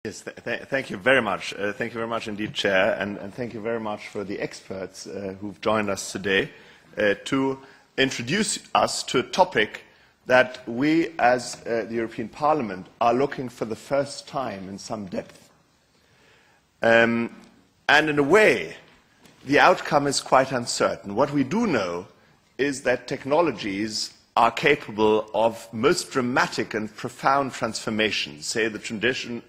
Yes, thank you very much. Thank you very much indeed, Chair, and thank you very much for the experts who've joined us today to introduce us to a topic that we as the European Parliament are looking for the first time in some depth. And in a way, the outcome is quite uncertain. What we do know is that technologies are capable of most dramatic and profound transformations, say the transition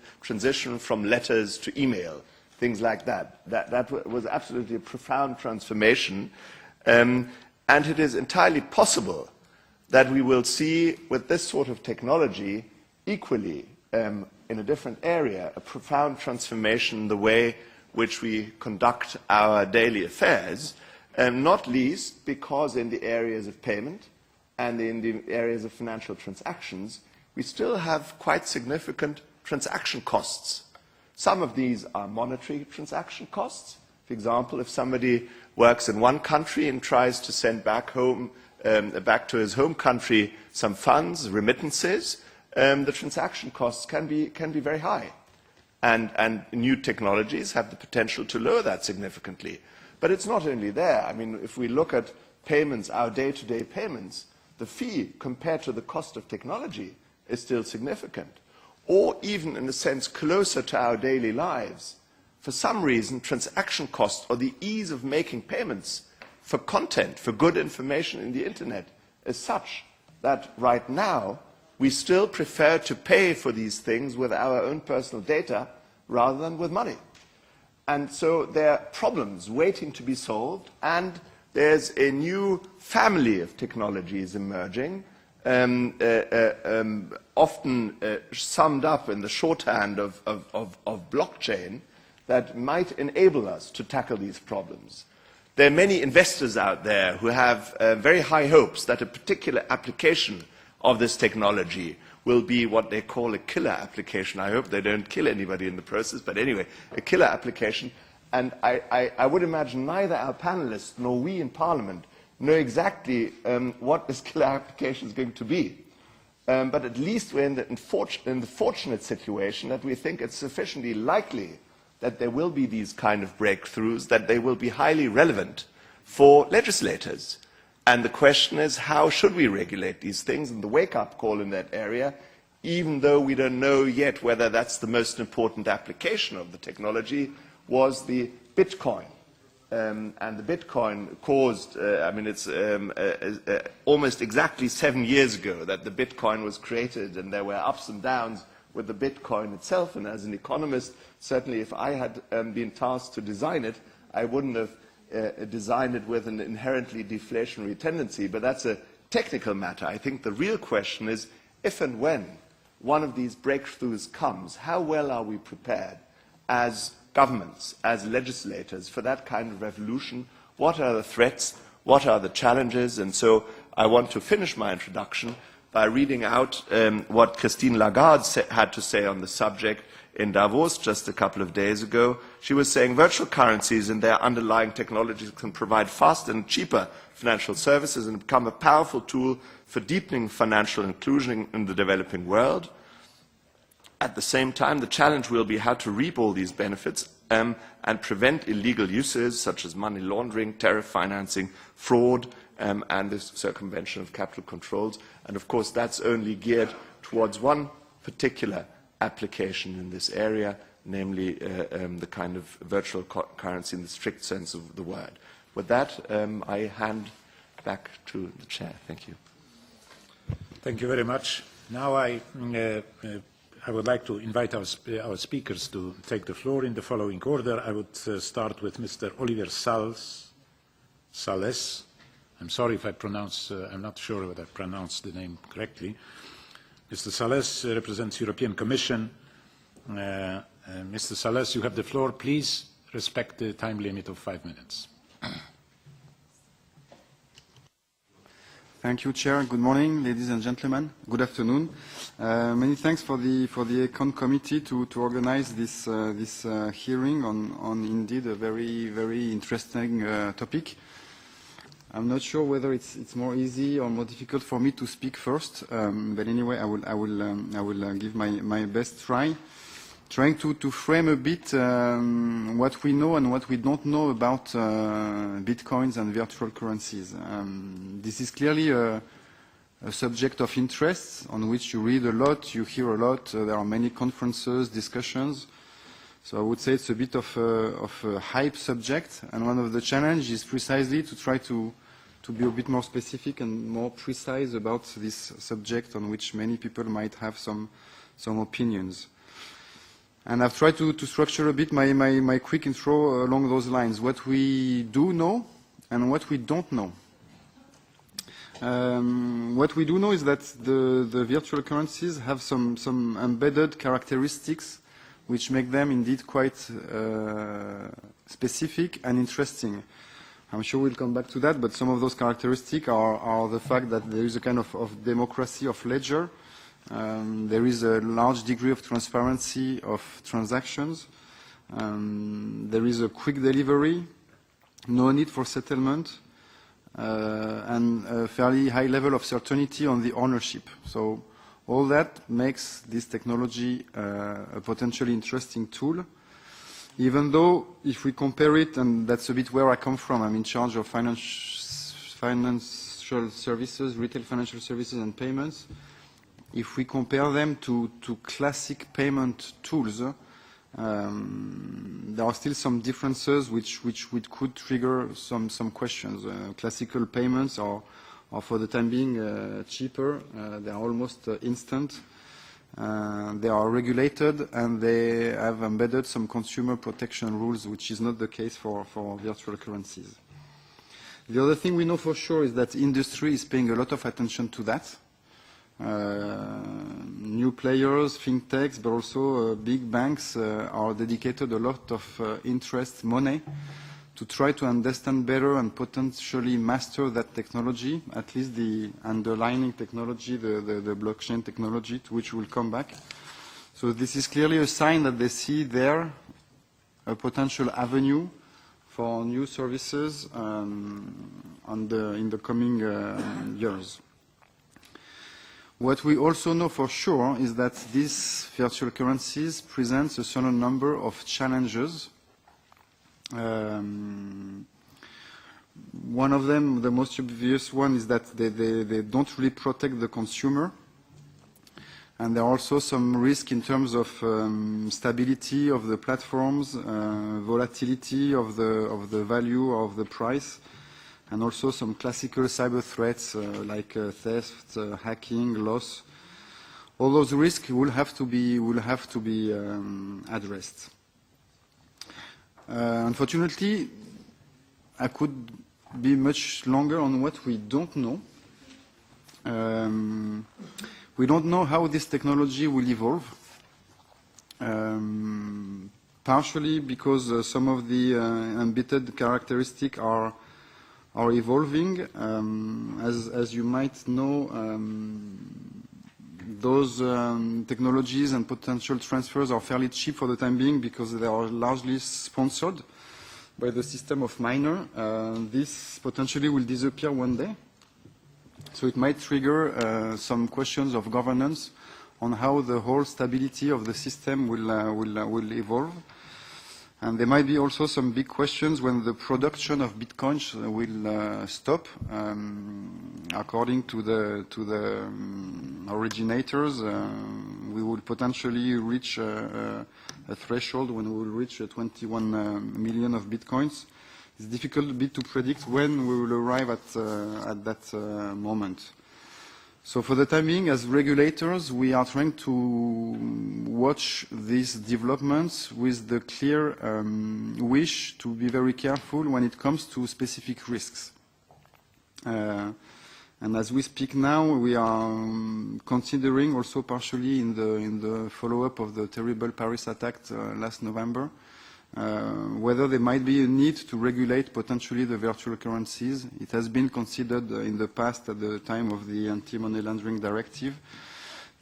from letters to email, things like that. That was absolutely a profound transformation. And it is entirely possible that we will see with this sort of technology equally in a different area a profound transformation in the way which we conduct our daily affairs, not least because in the areas of payment and in the areas of financial transactions, we still have quite significant transaction costs. Some of these are monetary transaction costs. For example, if somebody works in one country and tries to send back home, back to his home country some funds, remittances, the transaction costs can be very high. And new technologies have the potential to lower that significantly. But it's not only there. I mean, if we look at payments, our day-to-day payments, the fee compared to the cost of technology is still significant. Or even in a sense closer to our daily lives. For some reason, transaction costs or the ease of making payments for content, for good information in the internet is such that right now we still prefer to pay for these things with our own personal data rather than with money. And so there are problems waiting to be solved, and there's a new family of technologies emerging, often summed up in the shorthand of blockchain, that might enable us to tackle these problems. There are many investors out there who have very high hopes that a particular application of this technology will be what they call a killer application. I hope they don't kill anybody in the process, but anyway, a killer application. And I would imagine neither our panelists nor we in Parliament know exactly what this killer application is going to be. But at least we're in the fortunate situation that we think it's sufficiently likely that there will be these kind of breakthroughs, that they will be highly relevant for legislators. And the question is, how should we regulate these things? And the wake-up call in that area, even though we don't know yet whether that's the most important application of the technology, was the Bitcoin. And the Bitcoin caused, it's almost exactly 7 years ago that the Bitcoin was created, and there were ups and downs with the Bitcoin itself. And as an economist, certainly if I had been tasked to design it, I wouldn't have designed it with an inherently deflationary tendency. But that's a technical matter. I think the real question is, if and when one of these breakthroughs comes, how well are we prepared as governments, as legislators, for that kind of revolution? What are the threats? What are the challenges? And so I want to finish my introduction by reading out what Christine Lagarde had to say on the subject in Davos just a couple of days ago. She was saying virtual currencies and their underlying technologies can provide faster and cheaper financial services and become a powerful tool for deepening financial inclusion in the developing world. At the same time, the challenge will be how to reap all these benefits and prevent illegal uses such as money laundering, tariff financing, fraud, and the circumvention of capital controls. And of course, that's only geared towards one particular application in this area, namely the kind of virtual currency in the strict sense of the word. With that, I hand back to the chair. Thank you. Thank you very much. Now I would like to invite our speakers to take the floor in the following order. I would start with Mr. Oliver Sales. I'm sorry if I pronounce, I'm not sure whether I pronounced the name correctly. Mr. Sales represents European Commission. Mr. Sales, you have the floor. Please respect the time limit of 5 minutes. Thank you, Chair. Good morning, ladies and gentlemen. Good afternoon. Many thanks for the ECON committee to organize this hearing on indeed a very interesting topic. I'm not sure whether it's more easy or more difficult for me to speak first, but anyway, I will give my best try. trying to frame a bit what we know and what we don't know about bitcoins and virtual currencies. This is clearly a subject of interest on which you read a lot, you hear a lot. There are many conferences, discussions. So I would say it's a bit of a hype subject, and one of the challenges is precisely to try to be a bit more specific and more precise about this subject on which many people might have some opinions. And I've tried to structure a bit my quick intro along those lines, what we do know and what we don't know. What we do know is that the virtual currencies have some embedded characteristics which make them indeed quite specific and interesting. I'm sure we'll come back to that, but some of those characteristics are the fact that there is a kind of democracy of ledger. There is a large degree of transparency of transactions. There is a quick delivery, no need for settlement, and a fairly high level of certainty on the ownership. So all that makes this technology a potentially interesting tool, even though if we compare it, and that's a bit where I come from, I'm in charge of financial services, retail financial services and payments. If we compare them to classic payment tools, there are still some differences which could trigger some questions. Classical payments are for the time being cheaper. They are almost instant. They are regulated, and they have embedded some consumer protection rules, which is not the case for virtual currencies. The other thing we know for sure is that industry is paying a lot of attention to that. New players, fintechs, but also big banks are dedicated a lot of interest, money, to try to understand better and potentially master that technology, at least the underlying technology, the blockchain technology, to which we'll come back. So this is clearly a sign that they see there a potential avenue for new services in the coming years. What we also know for sure is that these virtual currencies present a certain number of challenges. One of them, the most obvious one, is that they don't really protect the consumer. And there are also some risk in terms of stability of the platforms, volatility of the value of the price, and also some classical cyber threats like theft, hacking, loss. All those risks will have to be addressed. Unfortunately, I could be much longer on what we don't know. We don't know how this technology will evolve, partially because some of the embedded characteristics are evolving. As you might know, those technologies and potential transfers are fairly cheap for the time being because they are largely sponsored by the system of miner. This potentially will disappear one day. So it might trigger some questions of governance on how the whole stability of the system will evolve. And there might be also some big questions when the production of bitcoins will stop. According to the originators, we will potentially reach a threshold when we will reach 21 million of bitcoins. It's difficult a bit to predict when we will arrive at that moment. So for the time being, as regulators, we are trying to watch these developments with the clear wish to be very careful when it comes to specific risks. And as we speak now, we are considering also partially in the follow-up of the terrible Paris attack last November, whether there might be a need to regulate potentially the virtual currencies. It has been considered in the past at the time of the anti-money laundering directive.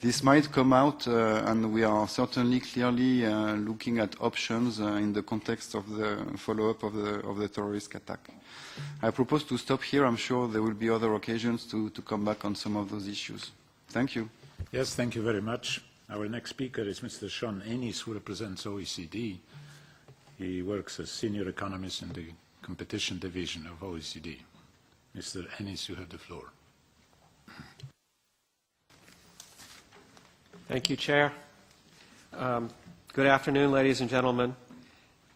This might come out, and we are certainly clearly looking at options in the context of the follow-up of the terrorist attack. I propose to stop here. I'm sure there will be other occasions to come back on some of those issues. Thank you. Yes, thank you very much. Our next speaker is Mr. Sean Ennis, who represents OECD. He works as senior economist in the competition division of OECD. Mr. Ennis, you have the floor. Thank you, Chair. Good afternoon, ladies and gentlemen.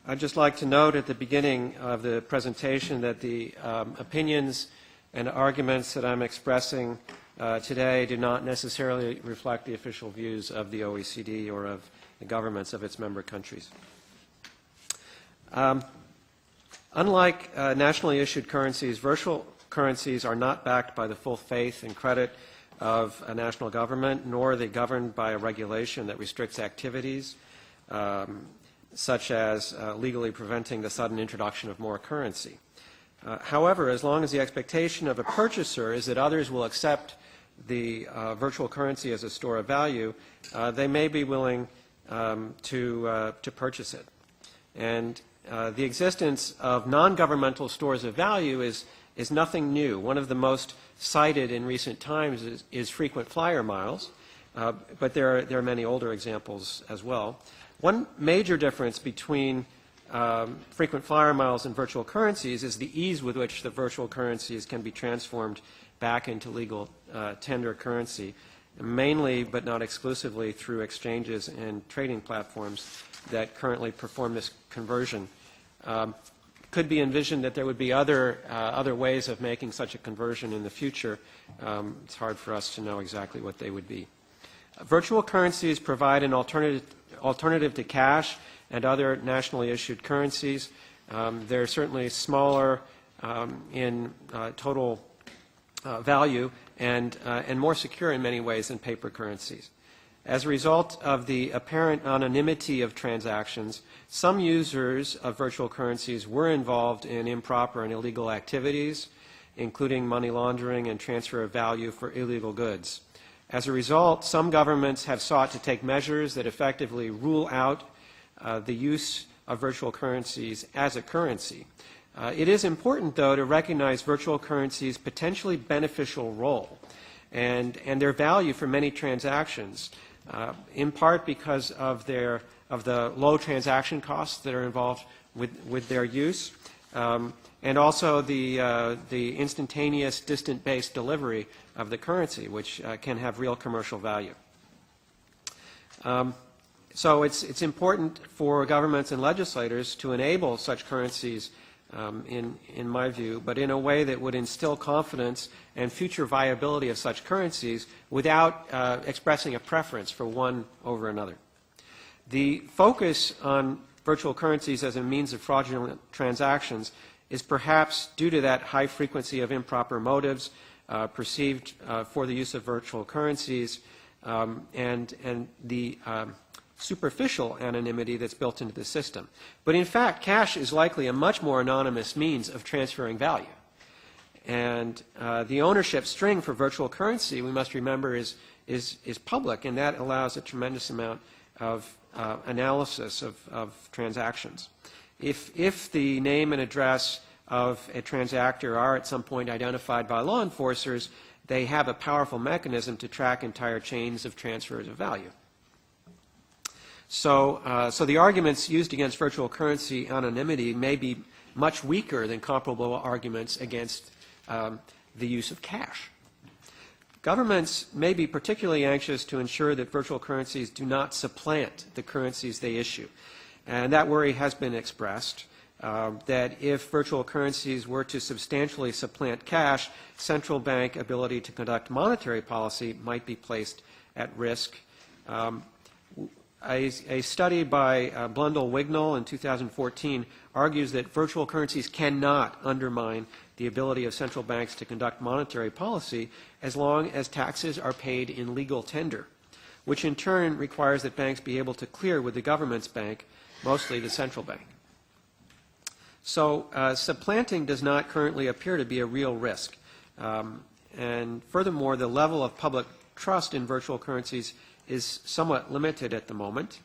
I'd just like to note at the beginning of the presentation that the opinions and arguments that I'm expressing today do not necessarily reflect the official views of the OECD or of the governments of its member countries. Unlike nationally issued currencies, virtual currencies are not backed by the full faith and credit of a national government, nor are they governed by a regulation that restricts activities, such as legally preventing the sudden introduction of more currency. However, as long as the expectation of a purchaser is that others will accept the virtual currency as a store of value, they may be willing to purchase it. And the existence of non-governmental stores of value is nothing new. One of the most cited in recent times is frequent flyer miles, but there are many older examples as well. One major difference between frequent flyer miles and virtual currencies is the ease with which the virtual currencies can be transformed back into legal tender currency, mainly but not exclusively through exchanges and trading platforms that currently perform this conversion. Could be envisioned that there would be other ways of making such a conversion in the future. It's hard for us to know exactly what they would be. Virtual currencies provide an alternative to cash and other nationally issued currencies. They're certainly smaller in total value and more secure in many ways than paper currencies. As a result of the apparent anonymity of transactions, some users of virtual currencies were involved in improper and illegal activities, including money laundering and transfer of value for illegal goods. As a result, some governments have sought to take measures that effectively rule out the use of virtual currencies as a currency. It is important, though, to recognize virtual currencies' potentially beneficial role and their value for many transactions, in part because of the low transaction costs that are involved with their use, and also the instantaneous distant-based delivery of the currency, which can have real commercial value. So it's important for governments and legislators to enable such currencies, in my view, but in a way that would instill confidence and future viability of such currencies without expressing a preference for one over another. The focus on virtual currencies as a means of fraudulent transactions is perhaps due to that high frequency of improper motives perceived for the use of virtual currencies and the superficial anonymity that's built into the system. But in fact, cash is likely a much more anonymous means of transferring value. And the ownership string for virtual currency, we must remember, is public, and that allows a tremendous amount of analysis of transactions. If the name and address of a transactor are at some point identified by law enforcers, they have a powerful mechanism to track entire chains of transfers of value. So the arguments used against virtual currency anonymity may be much weaker than comparable arguments against the use of cash. Governments may be particularly anxious to ensure that virtual currencies do not supplant the currencies they issue. And that worry has been expressed, that if virtual currencies were to substantially supplant cash, central bank ability to conduct monetary policy might be placed at risk. A study by Blundell-Wignall in 2014 argues that virtual currencies cannot undermine the ability of central banks to conduct monetary policy as long as taxes are paid in legal tender, which in turn requires that banks be able to clear with the government's bank, mostly the central bank. So supplanting does not currently appear to be a real risk. And furthermore, the level of public trust in virtual currencies is somewhat limited at the moment.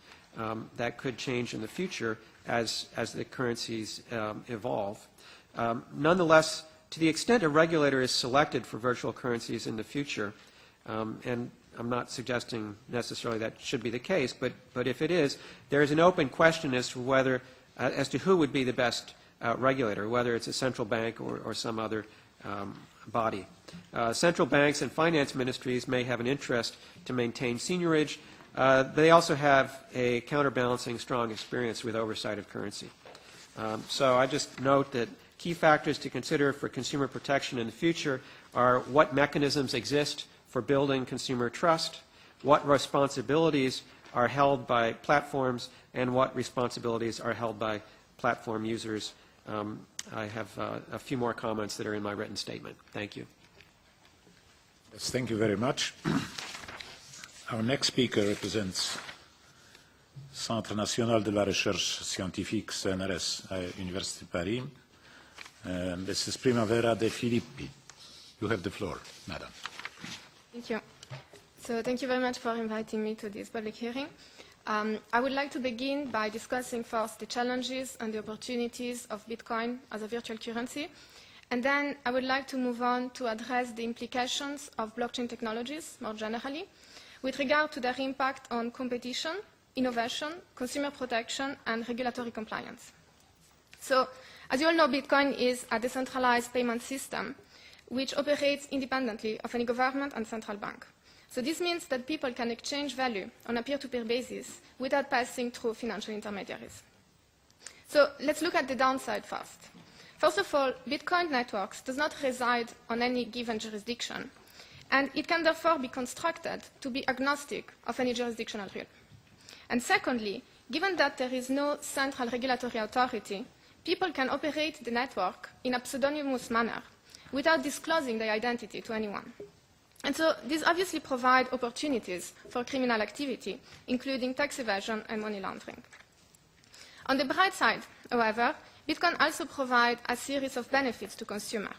That could change in the future as the currencies evolve. Nonetheless, to the extent a regulator is selected for virtual currencies in the future, and I'm not suggesting necessarily that should be the case, but if it is, there is an open question as to whether, as to who would be the best regulator, whether it's a central bank or some other body. Central banks and finance ministries may have an interest to maintain seniorage. They also have a counterbalancing strong experience with oversight of currency. So I just note that key factors to consider for consumer protection in the future are what mechanisms exist for building consumer trust, what responsibilities are held by platforms, and what responsibilities are held by platform users. I have a few more comments that are in my written statement. Thank you. Yes, thank you very much. Our next speaker represents Centre National de la Recherche Scientifique, CNRS, à Université de Paris. Mrs. Primavera de Filippi. You have the floor, madam. Thank you. So thank you very much for inviting me to this public hearing. I would like to begin by discussing first the challenges and the opportunities of Bitcoin as a virtual currency. And then I would like to move on to address the implications of blockchain technologies more generally with regard to their impact on competition, innovation, consumer protection, and regulatory compliance. So, as you all know, Bitcoin is a decentralized payment system which operates independently of any government and central bank. So this means that people can exchange value on a peer-to-peer basis without passing through financial intermediaries. So let's look at the downside first. First of all, Bitcoin networks does not reside on any given jurisdiction, and it can therefore be constructed to be agnostic of any jurisdictional rule. And secondly, given that there is no central regulatory authority, people can operate the network in a pseudonymous manner without disclosing their identity to anyone. And so these obviously provide opportunities for criminal activity, including tax evasion and money laundering. On the bright side, however, Bitcoin also provides a series of benefits to consumers.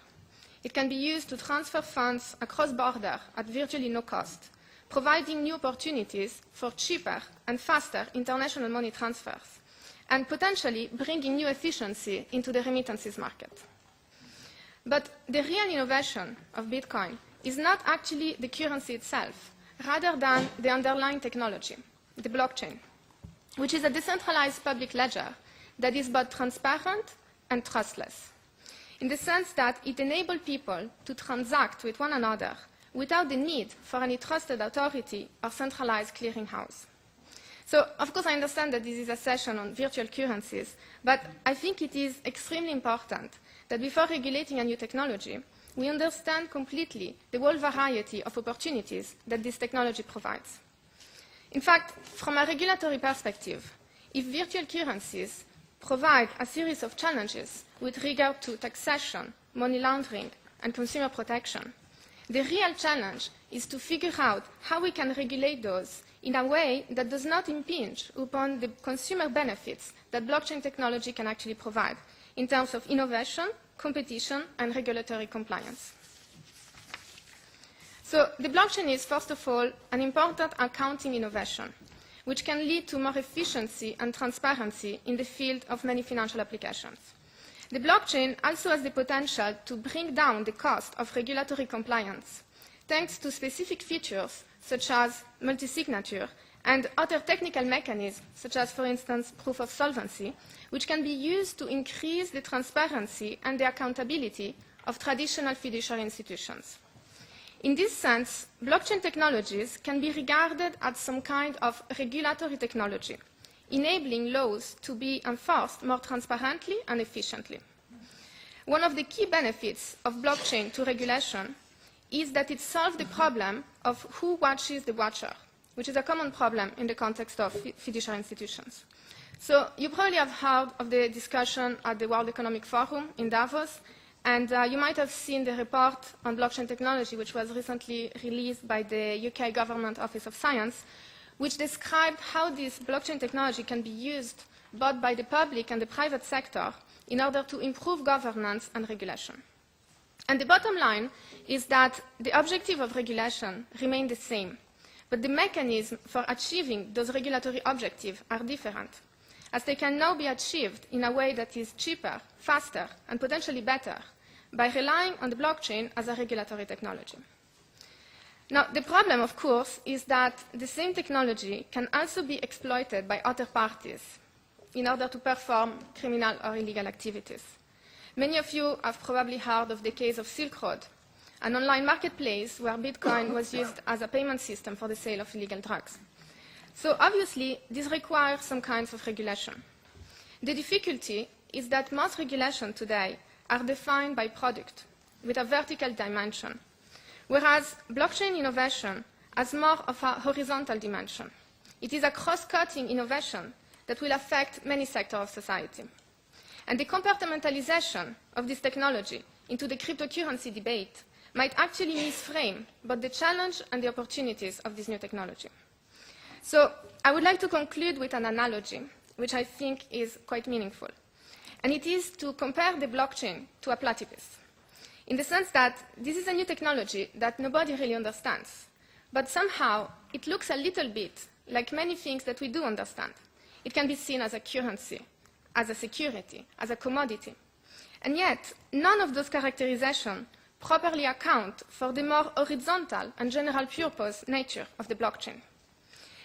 It can be used to transfer funds across borders at virtually no cost, providing new opportunities for cheaper and faster international money transfers, and potentially bringing new efficiency into the remittances market. But the real innovation of Bitcoin is not actually the currency itself, rather than the underlying technology, the blockchain, which is a decentralized public ledger that is both transparent and trustless, in the sense that it enables people to transact with one another without the need for any trusted authority or centralized clearinghouse. So, of course, I understand that this is a session on virtual currencies, but I think it is extremely important that before regulating a new technology, we understand completely the whole variety of opportunities that this technology provides. In fact, from a regulatory perspective, if virtual currencies provide a series of challenges with regard to taxation, money laundering, and consumer protection, the real challenge is to figure out how we can regulate those in a way that does not impinge upon the consumer benefits that blockchain technology can actually provide in terms of innovation, competition, and regulatory compliance. So the blockchain is, first of all, an important accounting innovation, which can lead to more efficiency and transparency in the field of many financial applications. The blockchain also has the potential to bring down the cost of regulatory compliance, thanks to specific features such as multi-signature and other technical mechanisms, such as, for instance, proof of solvency, which can be used to increase the transparency and the accountability of traditional fiduciary institutions. In this sense, blockchain technologies can be regarded as some kind of regulatory technology, enabling laws to be enforced more transparently and efficiently. One of the key benefits of blockchain to regulation is that it solves the problem of who watches the watcher, which is a common problem in the context of fiduciary institutions. So you probably have heard of the discussion at the World Economic Forum in Davos, and you might have seen the report on blockchain technology, which was recently released by the UK Government Office of Science, which described how this blockchain technology can be used both by the public and the private sector in order to improve governance and regulation. And the bottom line is that the objective of regulation remains the same, but the mechanisms for achieving those regulatory objectives are different, as they can now be achieved in a way that is cheaper, faster, and potentially better by relying on the blockchain as a regulatory technology. Now, the problem, of course, is that the same technology can also be exploited by other parties in order to perform criminal or illegal activities. Many of you have probably heard of the case of Silk Road, an online marketplace where Bitcoin was used as a payment system for the sale of illegal drugs. So obviously, this requires some kinds of regulation. The difficulty is that most regulations today are defined by product with a vertical dimension, whereas blockchain innovation has more of a horizontal dimension. It is a cross-cutting innovation that will affect many sectors of society. And the compartmentalization of this technology into the cryptocurrency debate might actually misframe both the challenge and the opportunities of this new technology. So I would like to conclude with an analogy, which I think is quite meaningful. And it is to compare the blockchain to a platypus, in the sense that this is a new technology that nobody really understands. But somehow, it looks a little bit like many things that we do understand. It can be seen as a currency, as a security, as a commodity. And yet, none of those characterizations properly account for the more horizontal and general purpose nature of the blockchain.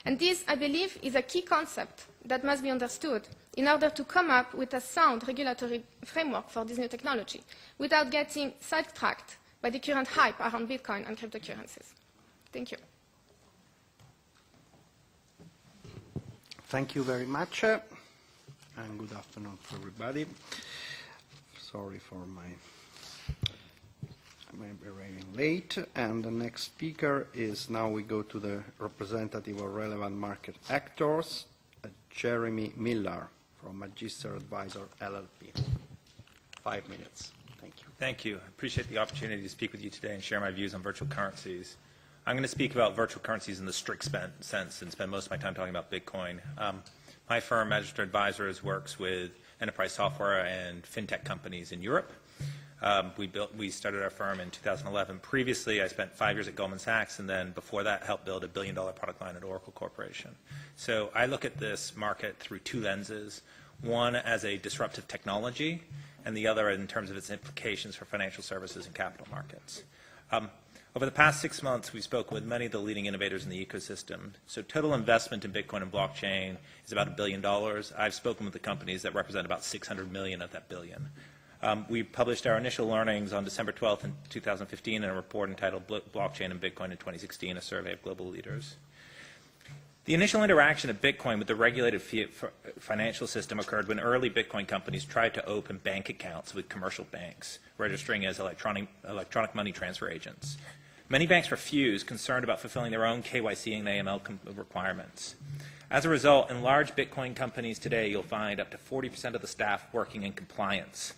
And this, I believe, is a key concept that must be understood in order to come up with a sound regulatory framework for this new technology without getting sidetracked by the current hype around Bitcoin and cryptocurrencies. Thank you. Thank you very much, and good afternoon to everybody. Sorry for my arriving late. And the next speaker is, now we go to the representative of relevant market actors, Jeremy Miller from Magister Advisor LLP. 5 minutes. Thank you. Thank you. I appreciate the opportunity to speak with you today and share my views on virtual currencies. I'm going to speak about virtual currencies in the strict sense and spend most of my time talking about Bitcoin. My firm, Magister Advisors, works with enterprise software and fintech companies in Europe. We started our firm in 2011. Previously, I spent 5 years at Goldman Sachs, and then before that, helped build a billion-dollar product line at Oracle Corporation. So I look at this market through 2 lenses, one as a disruptive technology, and the other in terms of its implications for financial services and capital markets. Over the past 6 months, we've spoken with many of the leading innovators in the ecosystem. So total investment in Bitcoin and blockchain is about $1 billion. I've spoken with the companies that represent about 600 million of that billion. We published our initial learnings on December 12th in 2015 in a report entitled Blockchain and Bitcoin in 2016, a survey of global leaders. The initial interaction of Bitcoin with the regulated fiat financial system occurred when early Bitcoin companies tried to open bank accounts with commercial banks, registering as electronic money transfer agents. Many banks refused, concerned about fulfilling their own KYC and AML requirements. As a result, in large Bitcoin companies today, you'll find up to 40% of the staff working in compliance.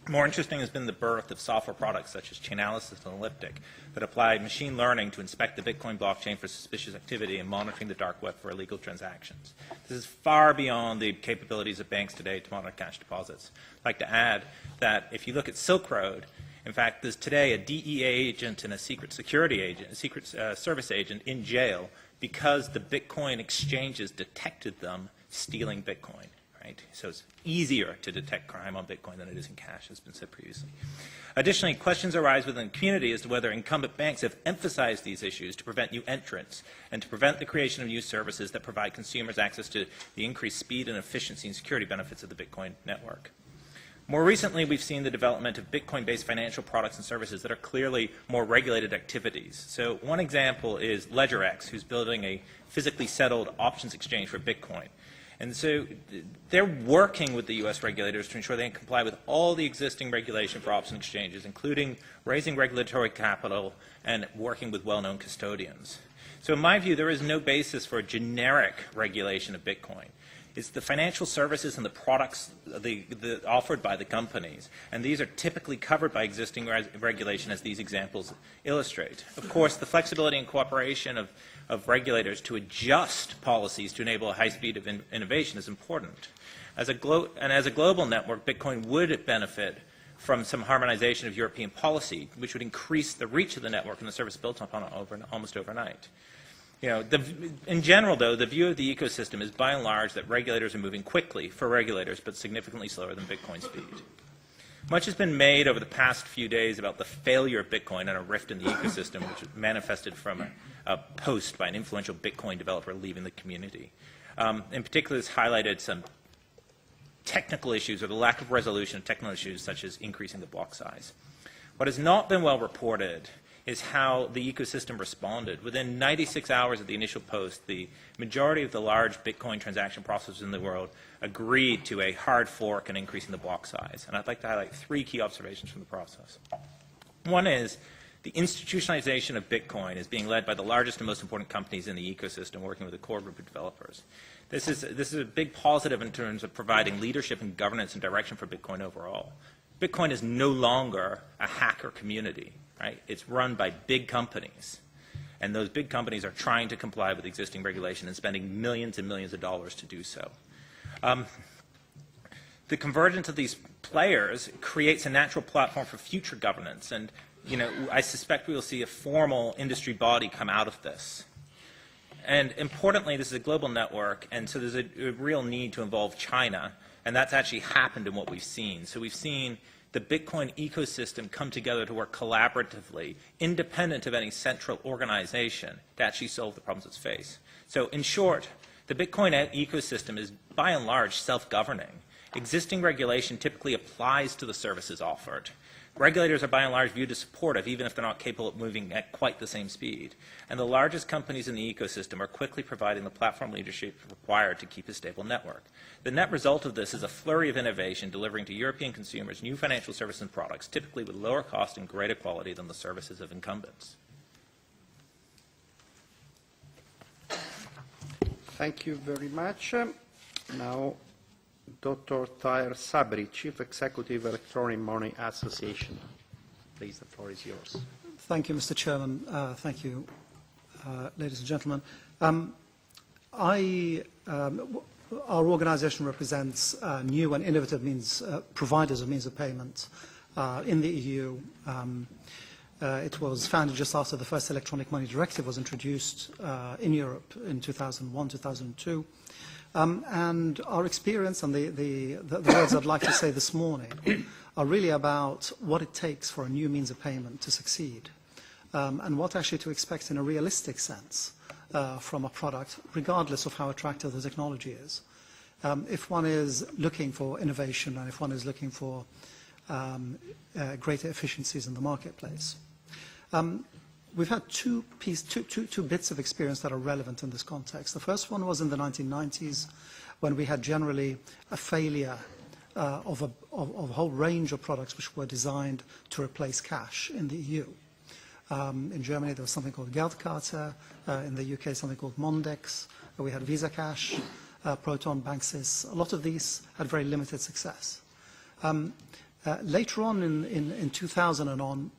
More interesting has been the birth of software products such as Chainalysis and Elliptic that apply machine learning to inspect the Bitcoin blockchain for suspicious activity and monitoring the dark web for illegal transactions. This is far beyond the capabilities of banks today to monitor cash deposits. I'd like to add that if you look at Silk Road, in fact, there's today a DEA agent and a secret security agent, a secret service agent in jail because the Bitcoin exchanges detected them stealing Bitcoin. Right? So it's easier to detect crime on Bitcoin than it is in cash, as has been said previously. Additionally, questions arise within the community as to whether incumbent banks have emphasized these issues to prevent new entrants and to prevent the creation of new services that provide consumers access to the increased speed and efficiency and security benefits of the Bitcoin network. More recently, we've seen the development of Bitcoin-based financial products and services that are clearly more regulated activities. So one example is LedgerX, who's building a physically settled options exchange for Bitcoin. And so they're working with the U.S. regulators to ensure they comply with all the existing regulation for option exchanges, including raising regulatory capital and working with well-known custodians. So in my view, there is no basis for a generic regulation of Bitcoin. It's the financial services and the products offered by the companies, and these are typically covered by existing regulation, as these examples illustrate. Of course, the flexibility and cooperation of regulators to adjust policies to enable a high speed of innovation is important. As a global network, Bitcoin would benefit from some harmonization of European policy, which would increase the reach of the network and the service built upon it almost overnight. You know, in general, though, the view of the ecosystem is by and large that regulators are moving quickly for regulators, but significantly slower than Bitcoin speed. Much has been made over the past few days about the failure of Bitcoin and a rift in the ecosystem, which was manifested from a post by an influential Bitcoin developer leaving the community. In particular, this highlighted some technical issues or the lack of resolution of technical issues such as increasing the block size. What has not been well reported is how the ecosystem responded. Within 96 hours of the initial post, the majority of the large Bitcoin transaction processors in the world agreed to a hard fork and increasing the block size. And I'd like to highlight 3 key observations from the process. One is the institutionalization of Bitcoin is being led by the largest and most important companies in the ecosystem working with a core group of developers. This is a big positive in terms of providing leadership and governance and direction for Bitcoin overall. Bitcoin is no longer a hacker community, right? It's run by big companies. And those big companies are trying to comply with existing regulation and spending millions and millions of dollars to do so. The convergence of these players creates a natural platform for future governance. And, I suspect we will see a formal industry body come out of this. And importantly, this is a global network, and so there's a real need to involve China, and that's actually happened in what we've seen. So we've seen the Bitcoin ecosystem come together to work collaboratively, independent of any central organization, to actually solve the problems it's faced. So in short, the Bitcoin ecosystem is by and large self-governing. Existing regulation typically applies to the services offered. Regulators are by and large viewed as supportive, even if they're not capable of moving at quite the same speed. And the largest companies in the ecosystem are quickly providing the platform leadership required to keep a stable network. The net result of this is a flurry of innovation delivering to European consumers new financial services and products, typically with lower cost and greater quality than the services of incumbents. Thank you very much. Now, Dr. Tahir Sabri, Chief Executive, Electronic Money Association. Please, the floor is yours. Thank you, Mr. Chairman. Thank you, ladies and gentlemen. Our organization represents new and innovative providers of means of payment in the EU. It was founded just after the first electronic money directive was introduced in Europe in 2001, 2002. And our experience and the words I'd like to say this morning are really about what it takes for a new means of payment to succeed and what actually to expect in a realistic sense from a product, regardless of how attractive the technology is. If one is looking for innovation and if one is looking for greater efficiencies in the marketplace. We've had two bits of experience that are relevant in this context. The first one was in the 1990s when we had generally a failure of a whole range of products which were designed to replace cash in the EU. In Germany there was something called Geldkarte, in the UK something called Mondex, we had Visa Cash, Proton, Banksys. A lot of these had very limited success. Later on in 2000 and on,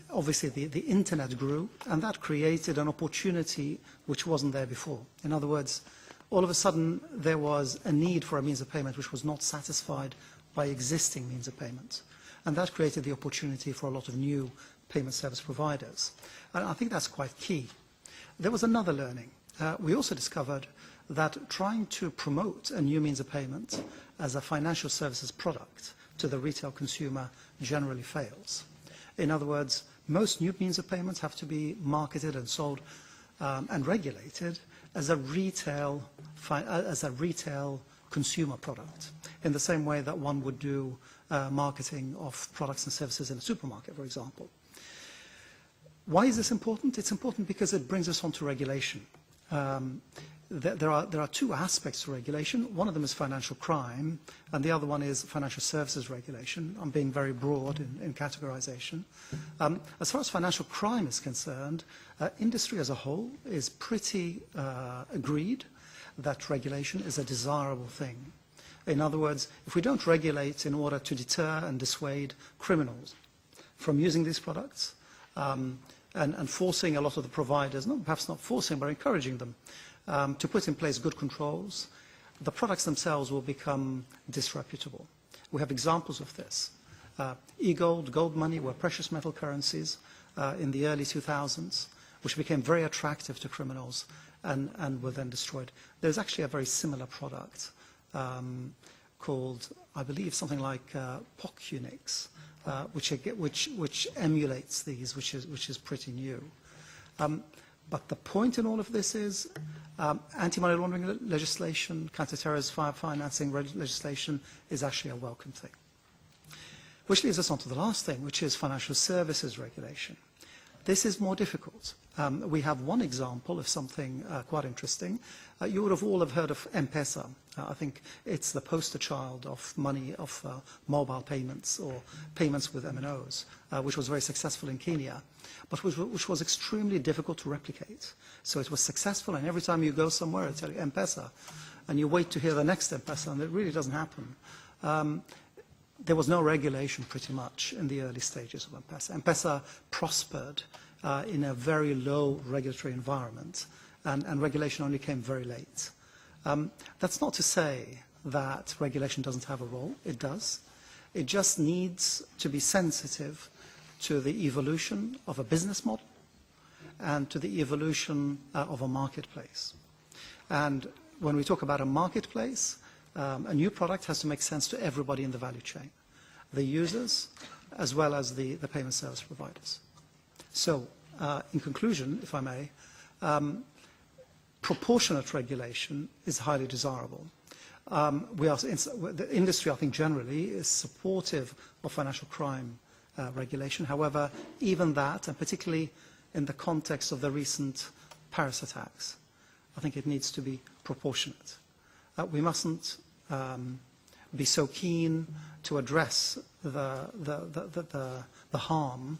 obviously the internet grew, and that created an opportunity which wasn't there before. In other words, all of a sudden there was a need for a means of payment which was not satisfied by existing means of payment. And that created the opportunity for a lot of new payment service providers. And I think that's quite key. There was another learning. We also discovered that trying to promote a new means of payment as a financial services product to the retail consumer generally fails. In other words, most new means of payments have to be marketed and sold and regulated as a retail consumer product, in the same way that one would do marketing of products and services in a supermarket, for example. Why is this important? It's important because it brings us on to regulation. There are two aspects to regulation. One of them is financial crime, and the other one is financial services regulation. I'm being very broad in categorization. As far as financial crime is concerned, industry as a whole is pretty agreed that regulation is a desirable thing. In other words, if we don't regulate in order to deter and dissuade criminals from using these products, and forcing a lot of the providers, perhaps not forcing, but encouraging them to put in place good controls, the products themselves will become disreputable. We have examples of this. E-gold, gold money were precious metal currencies in the early 2000s, which became very attractive to criminals and were then destroyed. There's actually a very similar product called, I believe, something like POC Unix, which emulates these, which is pretty new. But the point in all of this is anti-money laundering legislation, counter-terrorism financing legislation is actually a welcome thing. Which leads us on to the last thing, which is financial services regulation. This is more difficult. We have one example of something quite interesting. You would have all have heard of M-Pesa. I think it's the poster child of mobile payments or payments with MNOs, which was very successful in Kenya, but which was extremely difficult to replicate. So it was successful, and every time you go somewhere, it'll tell you M-Pesa, and you wait to hear the next M-Pesa, and it really doesn't happen. There was no regulation pretty much in the early stages of M-Pesa. M-Pesa prospered in a very low regulatory environment, and regulation only came very late. That's not to say that regulation doesn't have a role. It does. It just needs to be sensitive to the evolution of a business model and to the evolution of a marketplace. And when we talk about a marketplace, a new product has to make sense to everybody in the value chain, the users as well as the payment service providers. So, in conclusion, if I may, proportionate regulation is highly desirable. The industry, I think, generally is supportive of financial crime regulation. However, even that, and particularly in the context of the recent Paris attacks, I think it needs to be proportionate. We mustn't be so keen to address the harm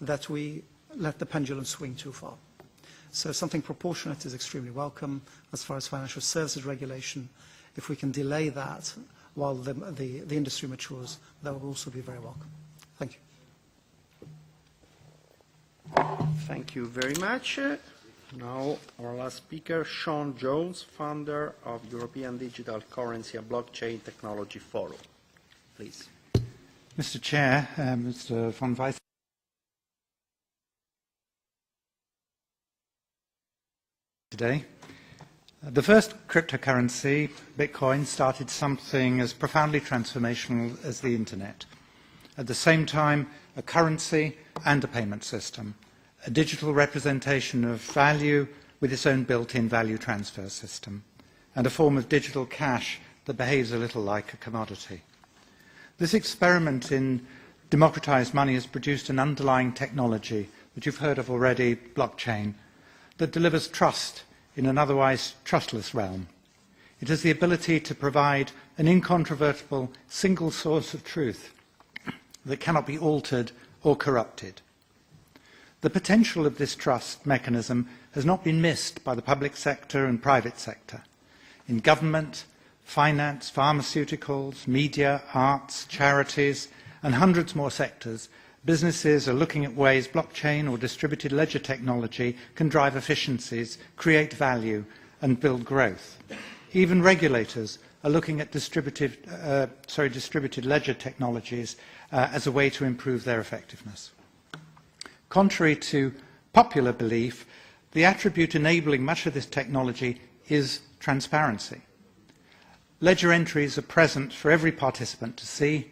that we let the pendulum swing too far. So something proportionate is extremely welcome. As far as financial services regulation, if we can delay that while the industry matures, that will also be very welcome. Thank you. Thank you very much. Now, our last speaker, Siân Jones, founder of European Digital Currency and Blockchain Technology Forum. Please. Mr. Chair, Mr. von Weiss, today. The first cryptocurrency, Bitcoin, started something as profoundly transformational as the Internet. At the same time, a currency and a payment system, a digital representation of value with its own built-in value transfer system, and a form of digital cash that behaves a little like a commodity. This experiment in democratized money has produced an underlying technology that you've heard of already, blockchain, that delivers trust in an otherwise trustless realm. It has the ability to provide an incontrovertible single source of truth that cannot be altered or corrupted. The potential of this trust mechanism has not been missed by the public sector and private sector. In government, finance, pharmaceuticals, media, arts, charities, and hundreds more sectors, businesses are looking at ways blockchain or distributed ledger technology can drive efficiencies, create value, and build growth. Even regulators are looking at distributed ledger technologies as a way to improve their effectiveness. Contrary to popular belief, the attribute enabling much of this technology is transparency. Ledger entries are present for every participant to see,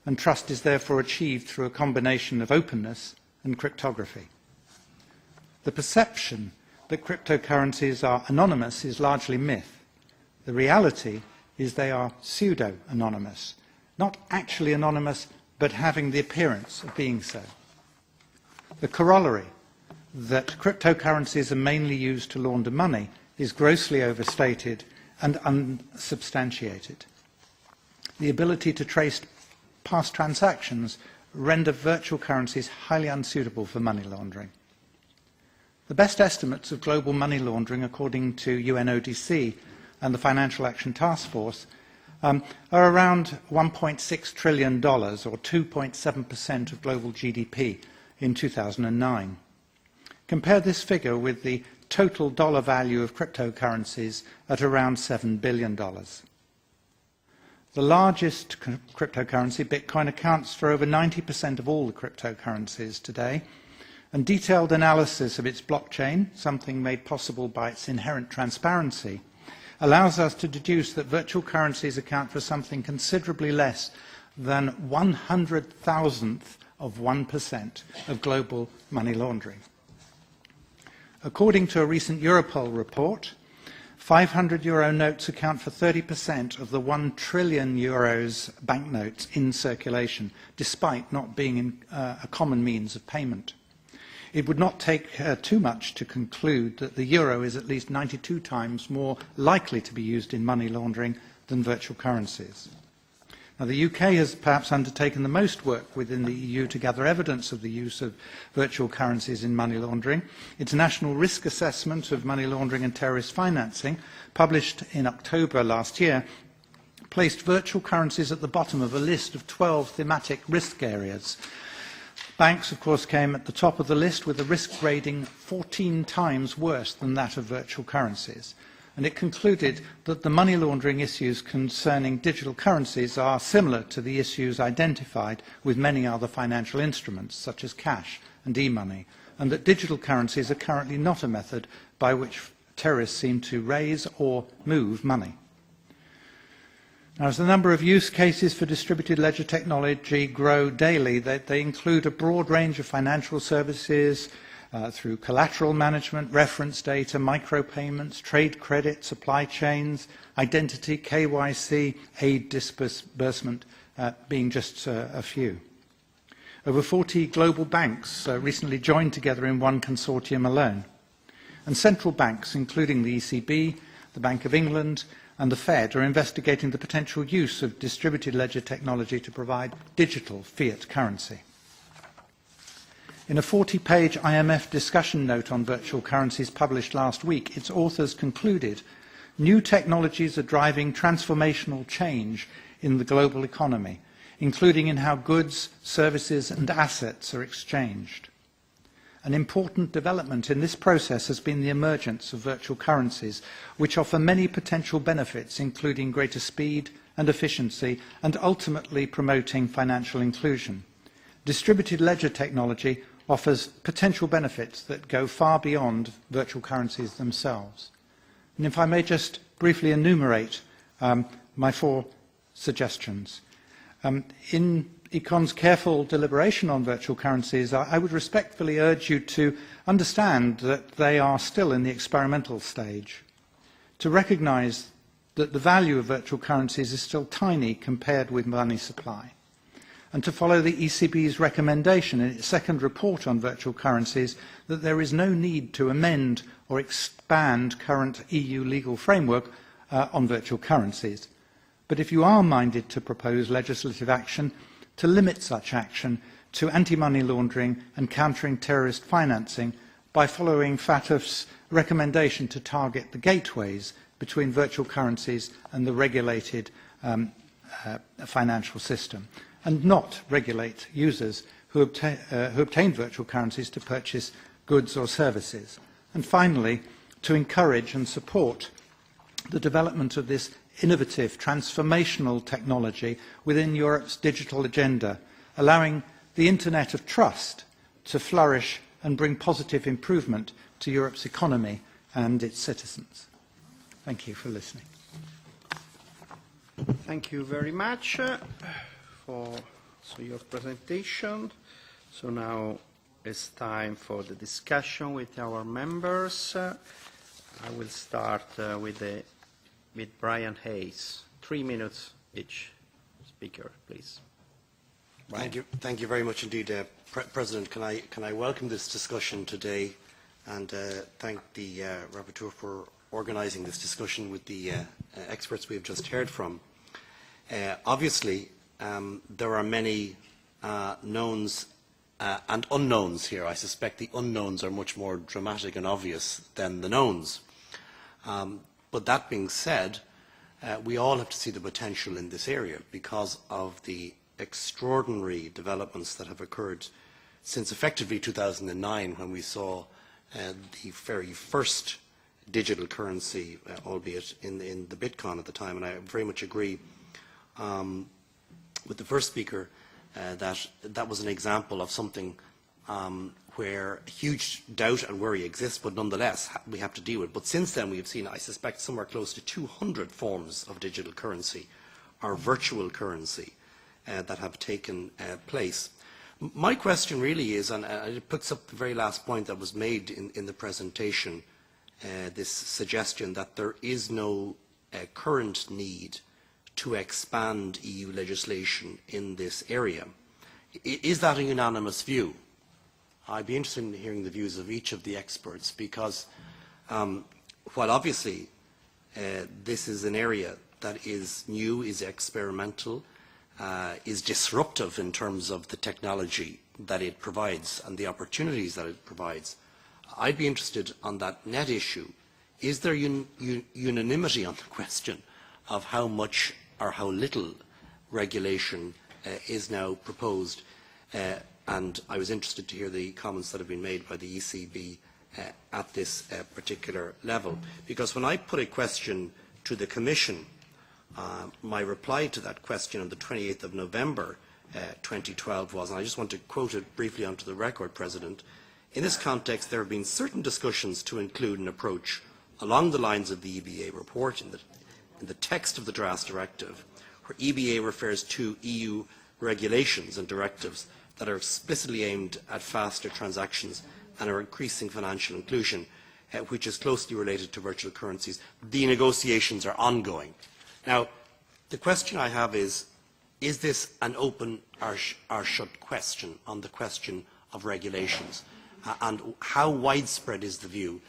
and trust is therefore achieved through a combination of openness and cryptography. The perception that cryptocurrencies are anonymous is largely myth. The reality is they are pseudo-anonymous, not actually anonymous, but having the appearance of being so. The corollary, that cryptocurrencies are mainly used to launder money, is grossly overstated and unsubstantiated. The ability to trace past transactions render virtual currencies highly unsuitable for money laundering. The best estimates of global money laundering, according to UNODC and the Financial Action Task Force, are around $1.6 trillion, or 2.7% of global GDP in 2009. Compare this figure with the total dollar value of cryptocurrencies at around $7 billion. The largest cryptocurrency, Bitcoin, accounts for over 90% of all the cryptocurrencies today, and detailed analysis of its blockchain, something made possible by its inherent transparency, allows us to deduce that virtual currencies account for something considerably less than 100,000th of 1% of global money laundering. According to a recent Europol report, 500 euro notes account for 30% of the 1 trillion euros banknotes in circulation, despite not being a common means of payment. It would not take too much to conclude that the euro is at least 92 times more likely to be used in money laundering than virtual currencies. Now, the UK has perhaps undertaken the most work within the EU to gather evidence of the use of virtual currencies in money laundering. Its National Risk Assessment of Money Laundering and Terrorist Financing, published in October last year, placed virtual currencies at the bottom of a list of 12 thematic risk areas. Banks, of course, came at the top of the list with a risk rating 14 times worse than that of virtual currencies. And it concluded that the money laundering issues concerning digital currencies are similar to the issues identified with many other financial instruments, such as cash and e-money, and that digital currencies are currently not a method by which terrorists seem to raise or move money. Now, as the number of use cases for distributed ledger technology grow daily, they include a broad range of financial services, through collateral management, reference data, micropayments, trade credit, supply chains, identity, KYC, aid disbursement, being just a few. Over 40 global banks recently joined together in one consortium alone. And central banks, including the ECB, the Bank of England, and the Fed, are investigating the potential use of distributed ledger technology to provide digital fiat currency. In a 40-page IMF discussion note on virtual currencies published last week, its authors concluded new technologies are driving transformational change in the global economy, including in how goods, services and assets are exchanged. An important development in this process has been the emergence of virtual currencies, which offer many potential benefits, including greater speed and efficiency, and ultimately promoting financial inclusion. Distributed ledger technology offers potential benefits that go far beyond virtual currencies themselves. And if I may just briefly enumerate my 4 suggestions. In ECON's careful deliberation on virtual currencies, I would respectfully urge you to understand that they are still in the experimental stage, to recognise that the value of virtual currencies is still tiny compared with money supply, and to follow the ECB's recommendation in its second report on virtual currencies that there is no need to amend or expand current EU legal framework on virtual currencies. But if you are minded to propose legislative action, to limit such action to anti-money laundering and countering terrorist financing by following FATF's recommendation to target the gateways between virtual currencies and the regulated financial system, and not regulate users who obtain virtual currencies to purchase goods or services. And finally, to encourage and support the development of this innovative, transformational technology within Europe's digital agenda, allowing the Internet of Trust to flourish and bring positive improvement to Europe's economy and its citizens. Thank you for listening. Thank you very much for your presentation. So now it's time for the discussion with our members. I will start with Brian Hayes. 3 minutes each speaker, please. Brian. Thank you very much indeed, President. Can I welcome this discussion today and thank the rapporteur for organising this discussion with the experts we have just heard from. Obviously, there are many knowns and unknowns here. I suspect the unknowns are much more dramatic and obvious than the knowns. But that being said, we all have to see the potential in this area because of the extraordinary developments that have occurred since effectively 2009, when we saw the very first digital currency, albeit in the Bitcoin at the time. And I very much agree with the first speaker that was an example of something where huge doubt and worry exists, but nonetheless we have to deal with it. But since then we have seen, I suspect, somewhere close to 200 forms of digital currency or virtual currency that have taken place. My question really is, and it puts up the very last point that was made in the presentation, this suggestion that there is no current need to expand EU legislation in this area. Is that a unanimous view? I'd be interested in hearing the views of each of the experts, because while obviously this is an area that is new, is experimental, is disruptive in terms of the technology that it provides and the opportunities that it provides, I'd be interested on that net issue. Is there unanimity on the question of how much or how little regulation is now proposed? And I was interested to hear the comments that have been made by the ECB at this particular level. Because when I put a question to the Commission, my reply to that question on the 28th of November 2012 was, and I just want to quote it briefly onto the record, President, in this context there have been certain discussions to include an approach along the lines of the EBA report in the text of the draft directive, where EBA refers to EU regulations and directives that are explicitly aimed at faster transactions and are increasing financial inclusion, which is closely related to virtual currencies. The negotiations are ongoing. Now, the question I have is this an open or shut question on the question of regulations? And how widespread is the view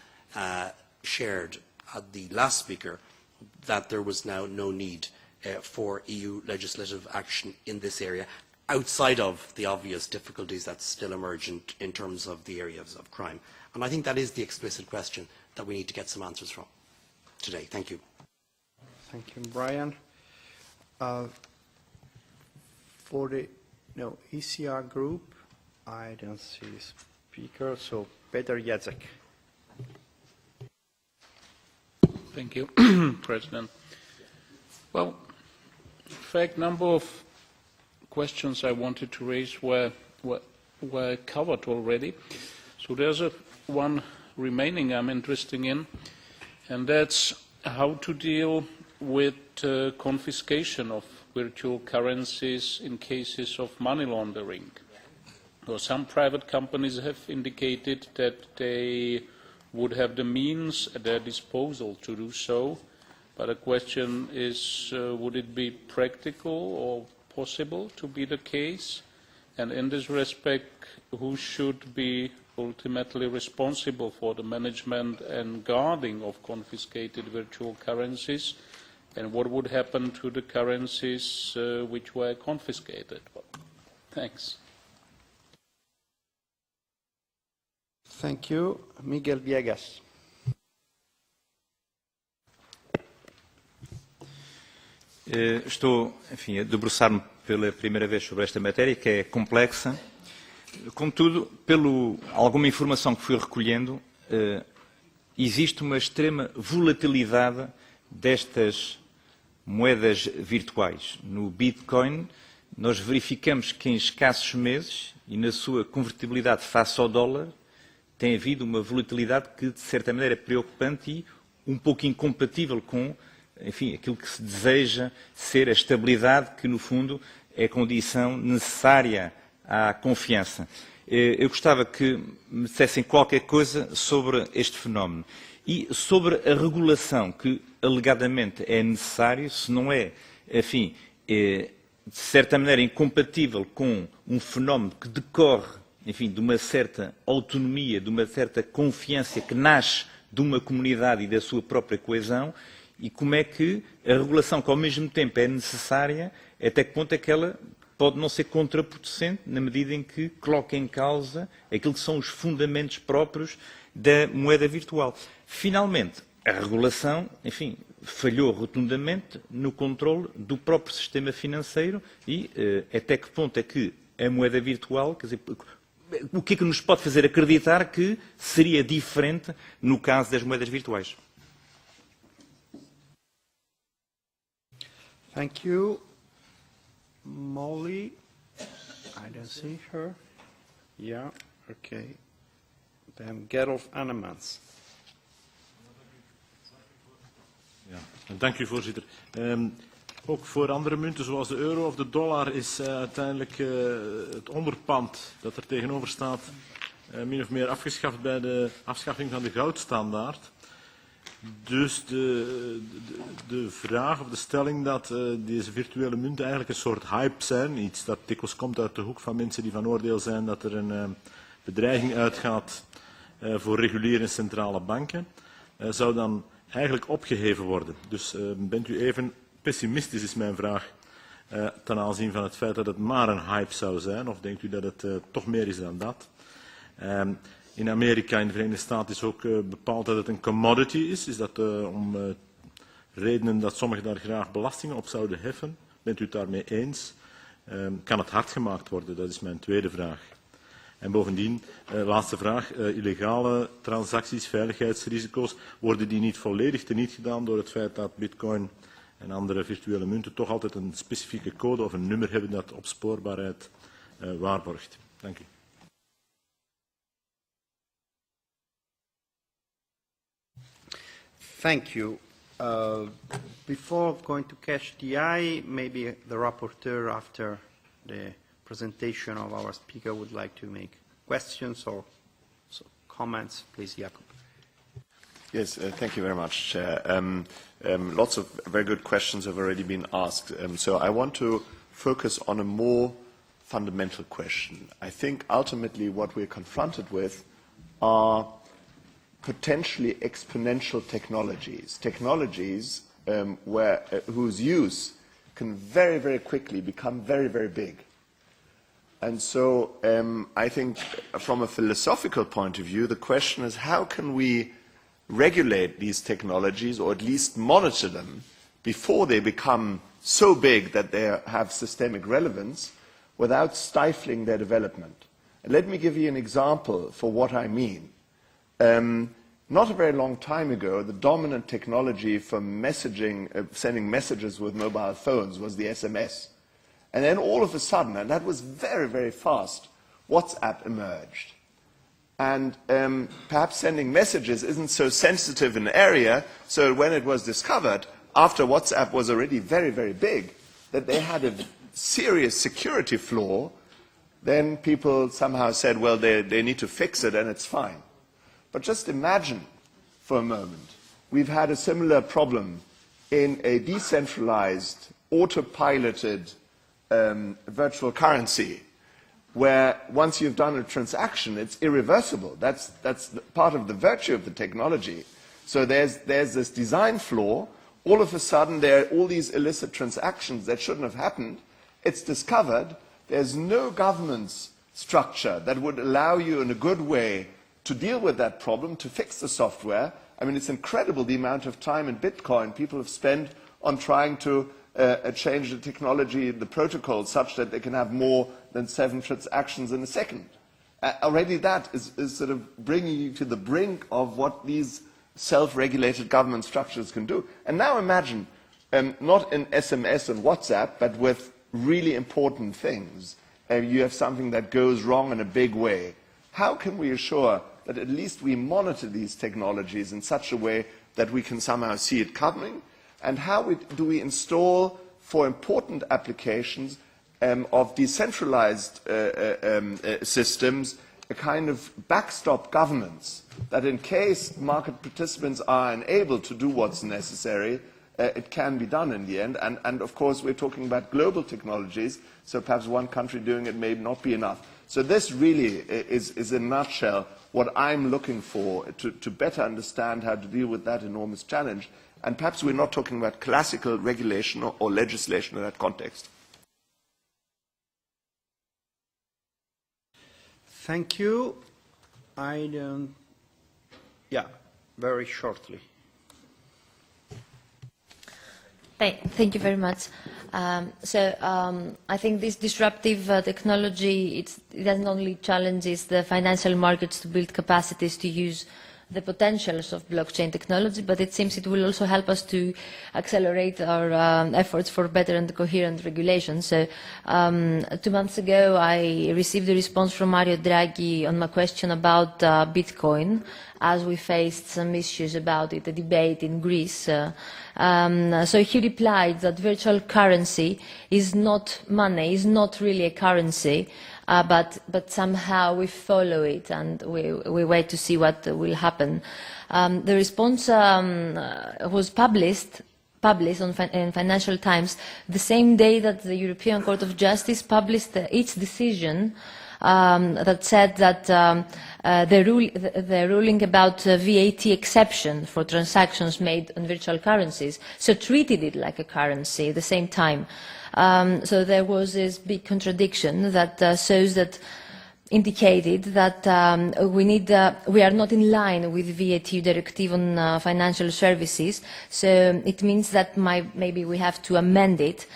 shared at the last speaker that there was now no need for EU legislative action in this area, outside of the obvious difficulties that still emerge in terms of the areas of crime? And I think that is the explicit question that we need to get some answers from today. Thank you. Thank you, Brian. For the ECR group, I don't see speaker, so Peter Jacek. Thank you, President. Well, in fact, number of questions I wanted to raise were covered already. So there's one remaining I'm interested in, and that's how to deal with confiscation of virtual currencies in cases of money laundering. So some private companies have indicated that they would have the means at their disposal to do so, but the question is, would it be practical or possible to be the case? And in this respect, who should be ultimately responsible for the management and guarding of confiscated virtual currencies? And what would happen to the currencies which were confiscated? Thanks. Thank you. Miguel Viegas. Estou, enfim, a debruçar-me pela primeira vez sobre esta matéria, que é complexa. Contudo, pelo alguma informação que fui recolhendo, existe uma extrema volatilidade destas moedas virtuais. No Bitcoin, nós verificamos que em escassos meses, e na sua convertibilidade face ao dólar, tem havido uma volatilidade que, de certa maneira, é preocupante e um pouco incompatível com, enfim, aquilo que se deseja ser a estabilidade que, no fundo, é a condição necessária à confiança. Eu gostava que me dissessem qualquer coisa sobre este fenómeno e sobre a regulação que, alegadamente, é necessário, se não é, enfim, de certa maneira incompatível com um fenómeno que decorre, enfim, de uma certa autonomia, de uma certa confiança que nasce de uma comunidade e da sua própria coesão, e como é que a regulação, que ao mesmo tempo é necessária, até que ponto é que ela pode não ser contraproducente, na medida em que coloca em causa aquilo que são os fundamentos próprios da moeda virtual. Finalmente, a regulação, enfim, falhou rotundamente no controle do próprio sistema financeiro e até que ponto é que a moeda virtual, quer dizer, o que é que nos pode fazer acreditar que seria diferente no caso das moedas virtuais? Thank you. Molly, I don't see her. Yeah. Okay. Then Gerolf Annemans. Ja, dank u voorzitter. Ook voor andere munten zoals de euro of de dollar is uiteindelijk het onderpand dat er tegenover staat min of meer afgeschaft bij de afschaffing van de goudstandaard. Dus de vraag of de stelling dat deze virtuele munten eigenlijk een soort hype zijn, iets dat dikwijls komt uit de hoek van mensen die van oordeel zijn dat er een bedreiging uitgaat voor regulerende centrale banken, zou dan eigenlijk opgeheven worden. Dus bent u even pessimistisch, is mijn vraag, ten aanzien van het feit dat het maar een hype zou zijn, of denkt u dat het toch meer is dan dat? In Amerika, in de Verenigde Staten, is ook bepaald dat het een commodity is. Is dat om redenen dat sommigen daar graag belastingen op zouden heffen? Bent u het daarmee eens? Kan het hard gemaakt worden? Dat is mijn tweede vraag. En bovendien, laatste vraag, illegale transacties, veiligheidsrisico's, worden die niet volledig teniet gedaan door het feit dat bitcoin en andere virtuele munten toch altijd een specifieke code of een nummer hebben dat opspoorbaarheid waarborgt? Dank u. Thank you. Before going to catch the eye, maybe the rapporteur after the presentation of our speaker would like to make questions or comments. Please, Jakob. Yes, thank you very much, Chair. Lots of very good questions have already been asked. So I want to focus on a more fundamental question. I think ultimately what we're confronted with are potentially exponential technologies whose use can very, very quickly become very, very big. And so I think from a philosophical point of view, the question is how can we regulate these technologies or at least monitor them before they become so big that they have systemic relevance without stifling their development. And let me give you an example for what I mean. Not a very long time ago, the dominant technology for messaging, sending messages with mobile phones was the SMS. And then all of a sudden, and that was very, very fast, WhatsApp emerged. And perhaps sending messages isn't so sensitive an area, so when it was discovered, after WhatsApp was already very, very big, that they had a serious security flaw, then people somehow said, well, they need to fix it and it's fine. But just imagine for a moment, we've had a similar problem in a decentralized, autopiloted virtual currency, where once you've done a transaction, it's irreversible. That's part of the virtue of the technology. So there's this design flaw. All of a sudden, there are all these illicit transactions that shouldn't have happened. It's discovered. There's no governance structure that would allow you in a good way to deal with that problem, to fix the software. I mean, it's incredible the amount of time in Bitcoin people have spent on trying to change the technology, the protocol, such that they can have more than 7 transactions in a second. Already that is sort of bringing you to the brink of what these self-regulated government structures can do. And now imagine, not in SMS and WhatsApp, but with really important things. You have something that goes wrong in a big way. How can we assure that at least we monitor these technologies in such a way that we can somehow see it coming? And how do we install for important applications of decentralized systems a kind of backstop governance that in case market participants are unable to do what's necessary, it can be done in the end. And of course, we're talking about global technologies, so perhaps one country doing it may not be enough. So this really is in a nutshell what I'm looking for to better understand how to deal with that enormous challenge. And perhaps we're not talking about classical regulation or legislation in that context. Thank you. Yeah, very shortly. Thank you very much. I think this disruptive technology, it doesn't only challenges the financial markets to build capacities to use the potentials of blockchain technology, but it seems it will also help us to accelerate our efforts for better and coherent regulation. So 2 months ago, I received a response from Mario Draghi on my question about Bitcoin, as we faced some issues about it, a debate in Greece. So he replied that virtual currency is not money, is not really a currency, but somehow we follow it and we wait to see what will happen. The response was published in Financial Times the same day that the European Court of Justice published its decision that said that the ruling about VAT exception for transactions made on virtual currencies, so treated it like a currency at the same time. So there was this big contradiction that shows that indicated that we are not in line with VAT directive on financial services. So it means that maybe we have to amend it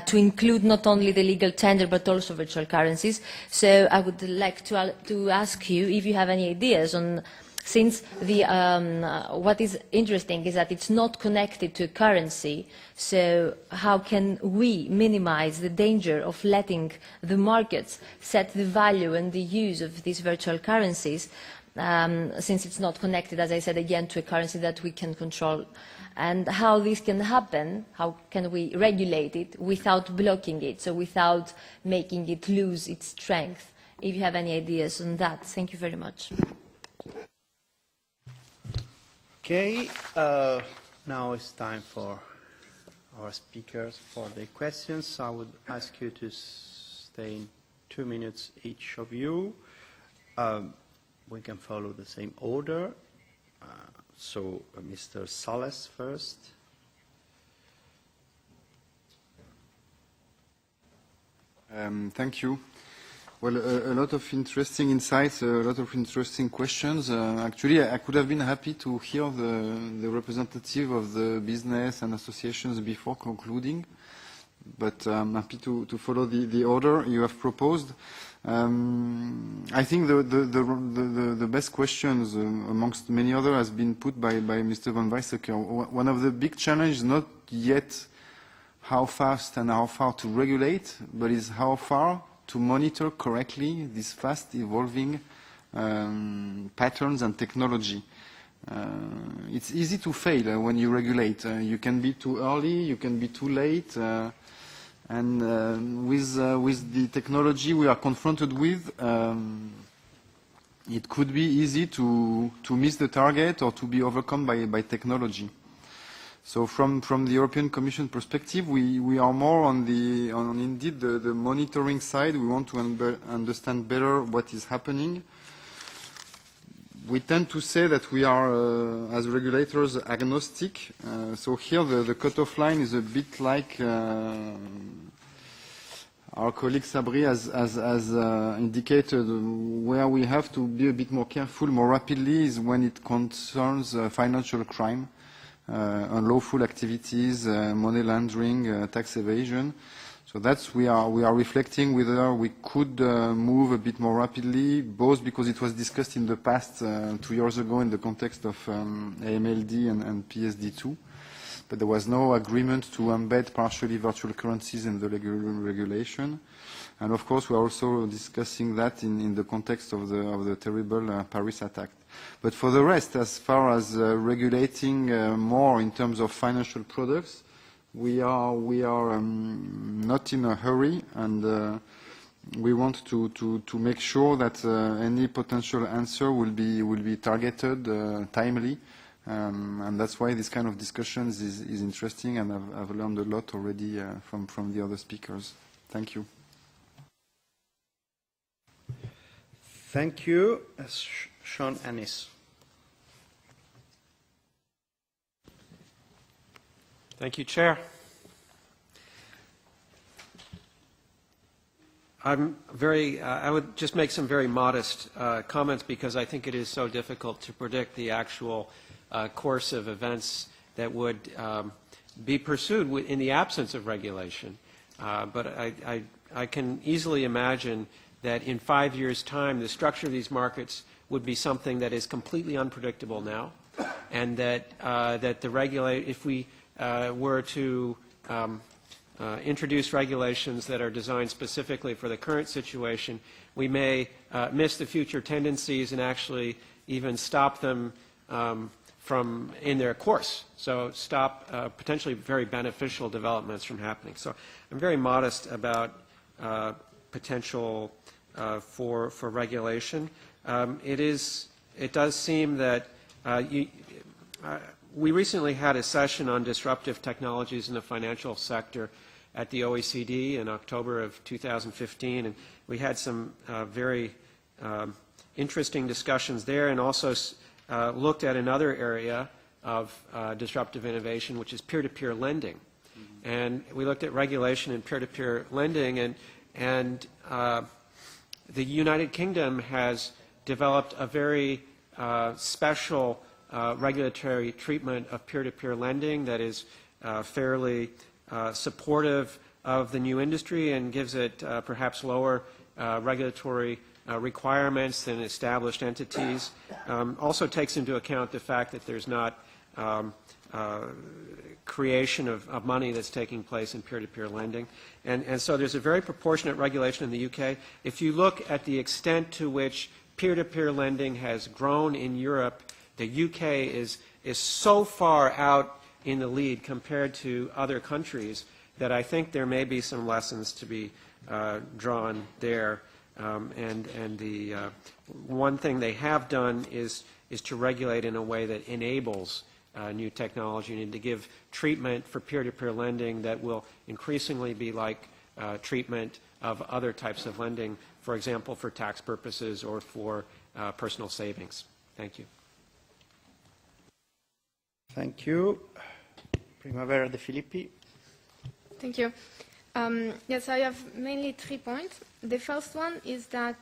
to include not only the legal tender but also virtual currencies. So I would like to ask you if you have any ideas on, since what is interesting is that it's not connected to currency, so how can we minimize the danger of letting the markets set the value and the use of these virtual currencies, since it's not connected, as I said again, to a currency that we can control? And how this can happen, how can we regulate it without blocking it, so without making it lose its strength? If you have any ideas on that, thank you very much. Okay, now it's time for our speakers for the questions. I would ask you to stay in 2 minutes each of you. We can follow the same order. So Mr. Sales first. Thank you. Well, a lot of interesting insights, a lot of interesting questions. Actually, I could have been happy to hear the representative of the business and associations before concluding, but I'm happy to follow the order you have proposed. I think the best questions, amongst many others, has been put by Mr. Van Weizsäcker. One of the big challenges is not yet how fast and how far to regulate, but is how far to monitor correctly these fast evolving patterns and technology. It's easy to fail when you regulate. You can be too early, you can be too late, and with the technology we are confronted with, it could be easy to miss the target or to be overcome by technology. So from the European Commission perspective, we are more on indeed the monitoring side. We want to understand better what is happening. We tend to say that we are, as regulators, agnostic. So here the cutoff line is a bit like our colleague Sabri has indicated. Where we have to be a bit more careful, more rapidly, is when it concerns financial crime. Unlawful activities, money laundering, tax evasion. So that's we are reflecting whether we could move a bit more rapidly, both because it was discussed in the past 2 years ago in the context of AMLD and PSD2, but there was no agreement to embed partially virtual currencies in the regulation. And of course, we are also discussing that in the context of the terrible Paris attack. But for the rest, as far as regulating more in terms of financial products, we are not in a hurry, and we want to make sure that any potential answer will be targeted, timely, and that's why this kind of discussions is interesting, and I've learned a lot already from the other speakers. Thank you. Thank you. Sean Ennis. Thank you, Chair. I would just make some very modest comments because I think it is so difficult to predict the actual course of events that would be pursued in the absence of regulation. But I can easily imagine that in 5 years' time, the structure of these markets would be something that is completely unpredictable now, and that if we were to introduce regulations that are designed specifically for the current situation, we may miss the future tendencies and actually even stop them from in their course. So stop potentially very beneficial developments from happening. So I'm very modest about potential for regulation. It does seem that we recently had a session on disruptive technologies in the financial sector at the OECD in October of 2015, and we had some very interesting discussions there, and also looked at another area of disruptive innovation, which is peer-to-peer lending. And we looked at regulation in peer-to-peer lending, and the United Kingdom has developed a very special regulatory treatment of peer-to-peer lending that is fairly supportive of the new industry and gives it perhaps lower regulatory requirements than established entities. Also takes into account the fact that there's not creation of money that's taking place in peer-to-peer lending. And so there's a very proportionate regulation in the UK. If you look at the extent to which peer-to-peer lending has grown in Europe, the UK is so far out in the lead compared to other countries that I think there may be some lessons to be drawn there. And the one thing they have done is to regulate in a way that enables new technology and to give treatment for peer-to-peer lending that will increasingly be like treatment of other types of lending, for example, for tax purposes or for personal savings. Thank you. Thank you. Primavera De Filippi. Thank you. Yes, I have mainly 3 points. The first one is that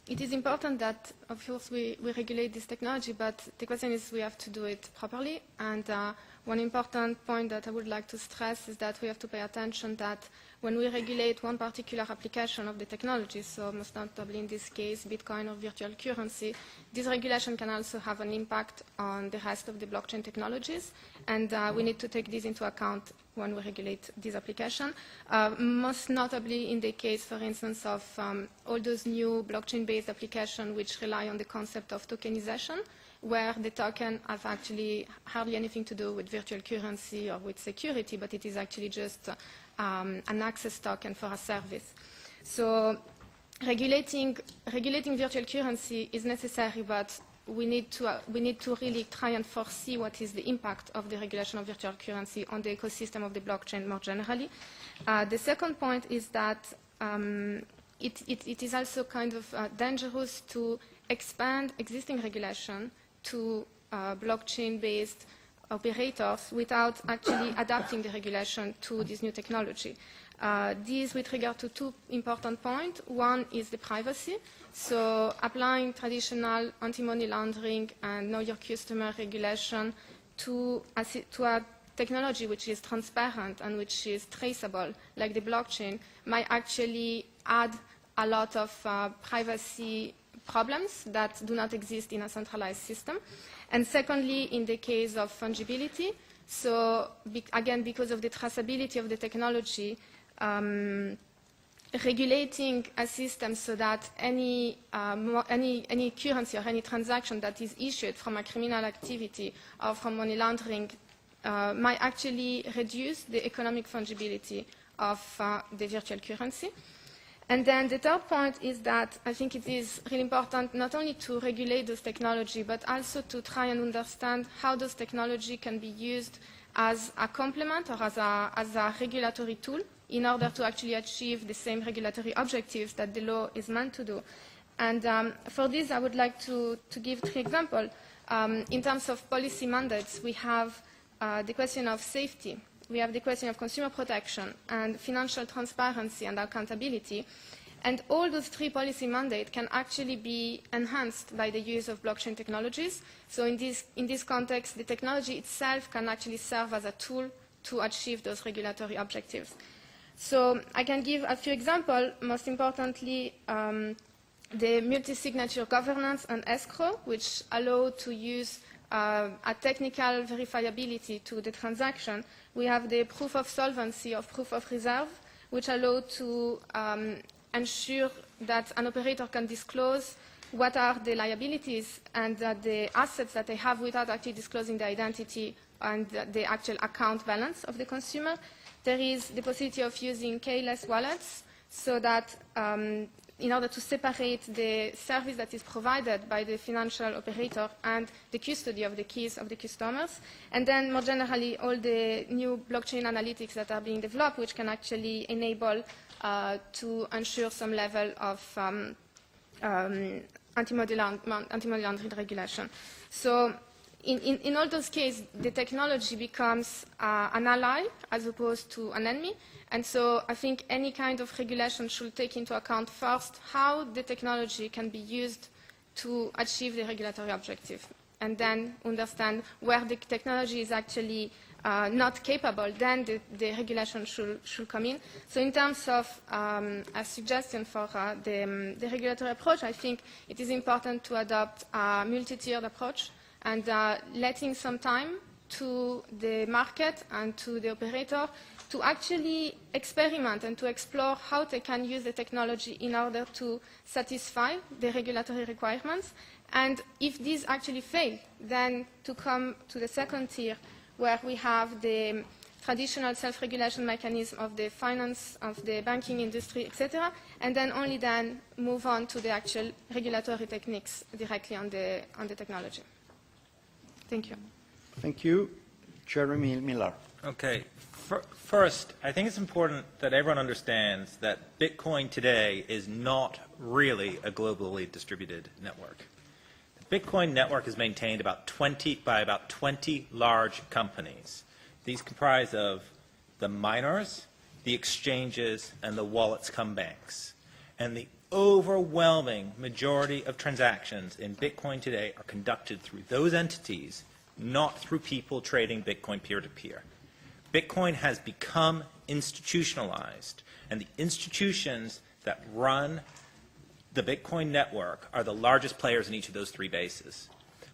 it is important that, of course, we regulate this technology, but the question is we have to do it properly. And one important point that I would like to stress is that we have to pay attention that when we regulate one particular application of the technology, so most notably in this case, Bitcoin or virtual currency, this regulation can also have an impact on the rest of the blockchain technologies. And we need to take this into account when we regulate this application. Most notably in the case, for instance, of all those new blockchain-based applications which rely on the concept of tokenization, where the token have actually hardly anything to do with virtual currency or with security, but it is actually just an access token for a service. So regulating virtual currency is necessary, but we need to really try and foresee what is the impact of the regulation of virtual currency on the ecosystem of the blockchain more generally. The second point is that it is also kind of dangerous to expand existing regulation to blockchain-based operators without actually adapting the regulation to this new technology. This with regard to 2 important points. One is the privacy. So applying traditional anti-money laundering and know your customer regulation to a technology which is transparent and which is traceable, like the blockchain, might actually add a lot of privacy problems that do not exist in a centralized system. And secondly, in the case of fungibility, so again, because of the traceability of the technology, regulating a system so that any currency or any transaction that is issued from a criminal activity or from money laundering might actually reduce the economic fungibility of the virtual currency. And then the third point is that I think it is really important not only to regulate those technology, but also to try and understand how those technology can be used as a complement or as a regulatory tool in order to actually achieve the same regulatory objectives that the law is meant to do. And for this, I would like to give 3 examples. In terms of policy mandates, we have the question of safety. We have the question of consumer protection and financial transparency and accountability. And all those 3 policy mandates can actually be enhanced by the use of blockchain technologies. So in this context, the technology itself can actually serve as a tool to achieve those regulatory objectives. So I can give a few examples. Most importantly, the multi-signature governance and escrow, which allow to use a technical verifiability to the transaction. We have the proof of solvency or proof of reserve, which allow to ensure that an operator can disclose what are the liabilities and the assets that they have without actually disclosing the identity and the actual account balance of the consumer. There is the possibility of using keyless wallets, so that in order to separate the service that is provided by the financial operator and the custody of the keys of the customers. And then more generally, all the new blockchain analytics that are being developed, which can actually enable to ensure some level of anti-money laundering regulation. So in all those cases, the technology becomes an ally as opposed to an enemy. And so I think any kind of regulation should take into account first how the technology can be used to achieve the regulatory objective, and then understand where the technology is actually not capable, then the regulation should come in. So in terms of a suggestion for the regulatory approach, I think it is important to adopt a multi-tiered approach and letting some time to the market and to the operator to actually experiment and to explore how they can use the technology in order to satisfy the regulatory requirements. And if these actually fail, then to come to the second tier, where we have the traditional self-regulation mechanism of the finance, of the banking industry, etc., and then only then move on to the actual regulatory techniques directly on the technology. Thank you. Thank you. Jeremy Miller. Okay. First, I think it's important that everyone understands that Bitcoin today is not really a globally distributed network. The Bitcoin network is maintained by about 20 large companies. These comprise of the miners, the exchanges, and the wallets cum banks. And the overwhelming majority of transactions in Bitcoin today are conducted through those entities, not through people trading Bitcoin peer-to-peer. Bitcoin has become institutionalized, and the institutions that run the Bitcoin network are the largest players in each of those three bases.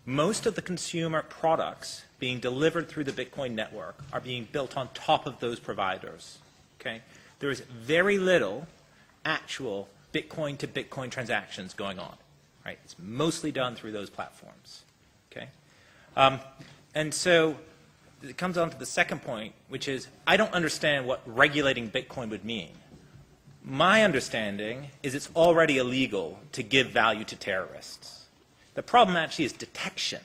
Most of the consumer products being delivered through the Bitcoin network are being built on top of those providers. Okay? There is very little actual Bitcoin to Bitcoin transactions going on. Right? It's mostly done through those platforms. Okay? And so it comes on to the second point, which is I don't understand what regulating Bitcoin would mean. My understanding is it's already illegal to give value to terrorists. The problem actually is detection.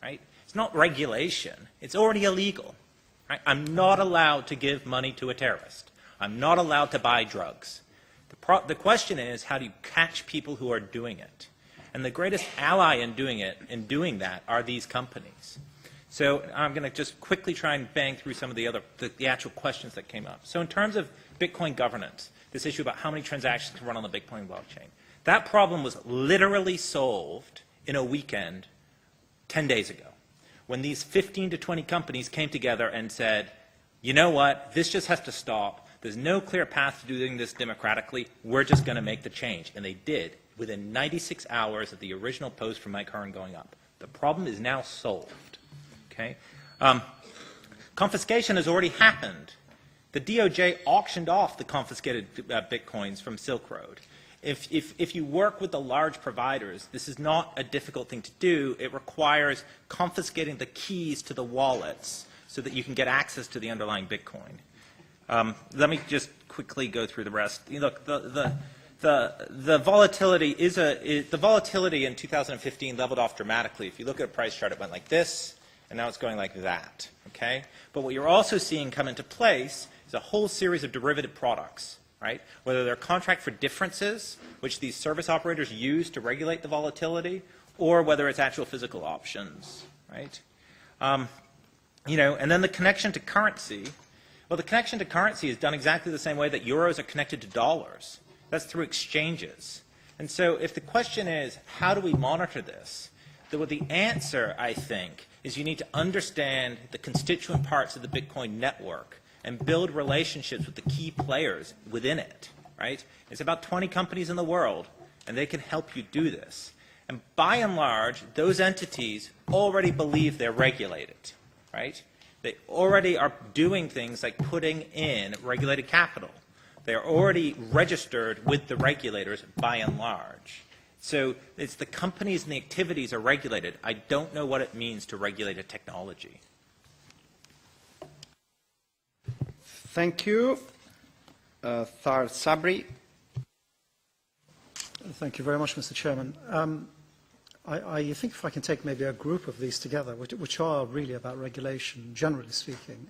Right? It's not regulation. It's already illegal. Right? I'm not allowed to give money to a terrorist. I'm not allowed to buy drugs. The question is, how do you catch people who are doing it? And the greatest ally in doing that are these companies. So I'm going to just quickly try and bang through some of the actual questions that came up. So in terms of Bitcoin governance, this issue about how many transactions can run on the Bitcoin blockchain, that problem was literally solved in a weekend 10 days ago, when these 15 to 20 companies came together and said, you know what, this just has to stop. There's no clear path to doing this democratically. We're just going to make the change. And they did within 96 hours of the original post from Mike Hearn going up. The problem is now solved. Okay? Confiscation has already happened. The DOJ auctioned off the confiscated Bitcoins from Silk Road. If you work with the large providers, this is not a difficult thing to do. It requires confiscating the keys to the wallets so that you can get access to the underlying Bitcoin. Let me just quickly go through the rest. Look, the volatility the volatility in 2015 leveled off dramatically. If you look at a price chart, it went like this, and now it's going like that. Okay? But what you're also seeing come into place is a whole series of derivative products, right? Whether they're contract for differences, which these service operators use to regulate the volatility, or whether it's actual physical options, right? And then the connection to currency. Well, the connection to currency is done exactly the same way that euros are connected to dollars. That's through exchanges. And so if the question is, how do we monitor this? The answer, I think, is you need to understand the constituent parts of the Bitcoin network and build relationships with the key players within it, right? It's about 20 companies in the world, and they can help you do this. And by and large, those entities already believe they're regulated, right? They already are doing things like putting in regulated capital. They are already registered with the regulators by and large. So it's the companies and the activities are regulated. I don't know what it means to regulate a technology. Thank you. Thar Sabri. Thank you very much, Mr. Chairman. I think if I can take maybe a group of these together, which are really about regulation, generally speaking,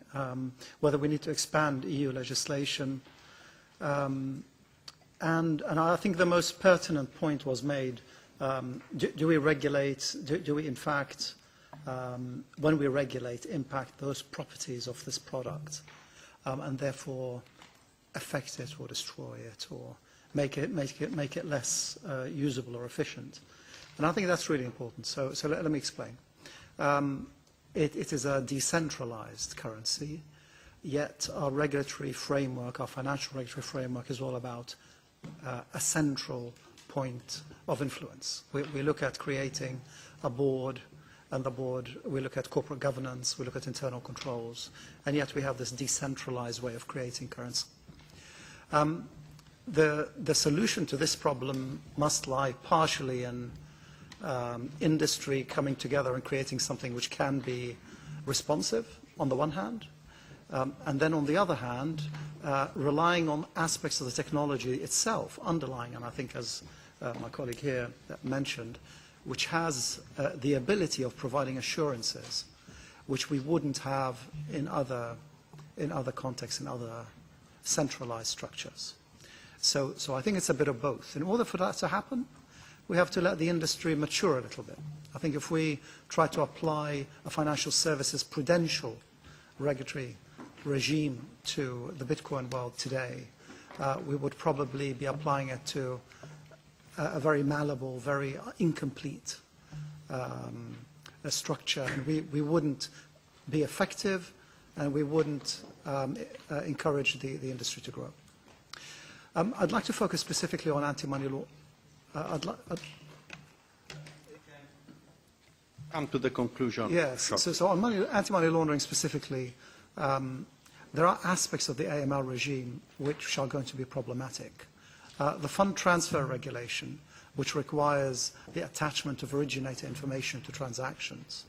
whether we need to expand EU legislation, and I think the most pertinent point was made, do we regulate, do we in fact, when we regulate, impact those properties of this product, and therefore affect it or destroy it or make it less usable or efficient. And I think that's really important. So let me explain. It is a decentralized currency, yet our regulatory framework, our financial regulatory framework, is all about a central point of influence. We look at creating a board, and the board, we look at corporate governance, we look at internal controls, and yet we have this decentralized way of creating currency. The solution to this problem must lie partially in industry coming together and creating something which can be responsive on the one hand, and then on the other hand, relying on aspects of the technology itself underlying, and I think as my colleague here mentioned, which has the ability of providing assurances which we wouldn't have in other contexts, in other centralized structures. So I think it's a bit of both. In order for that to happen, we have to let the industry mature a little bit. I think if we try to apply a financial services prudential regulatory regime to the Bitcoin world today, we would probably be applying it to a very malleable, very incomplete structure. And we wouldn't be effective, and we wouldn't encourage the industry to grow. I'd like to focus specifically on anti-money law. Come to the conclusion. Yes. So on anti-money laundering specifically, there are aspects of the AML regime which are going to be problematic. The fund transfer regulation, which requires the attachment of originator information to transactions,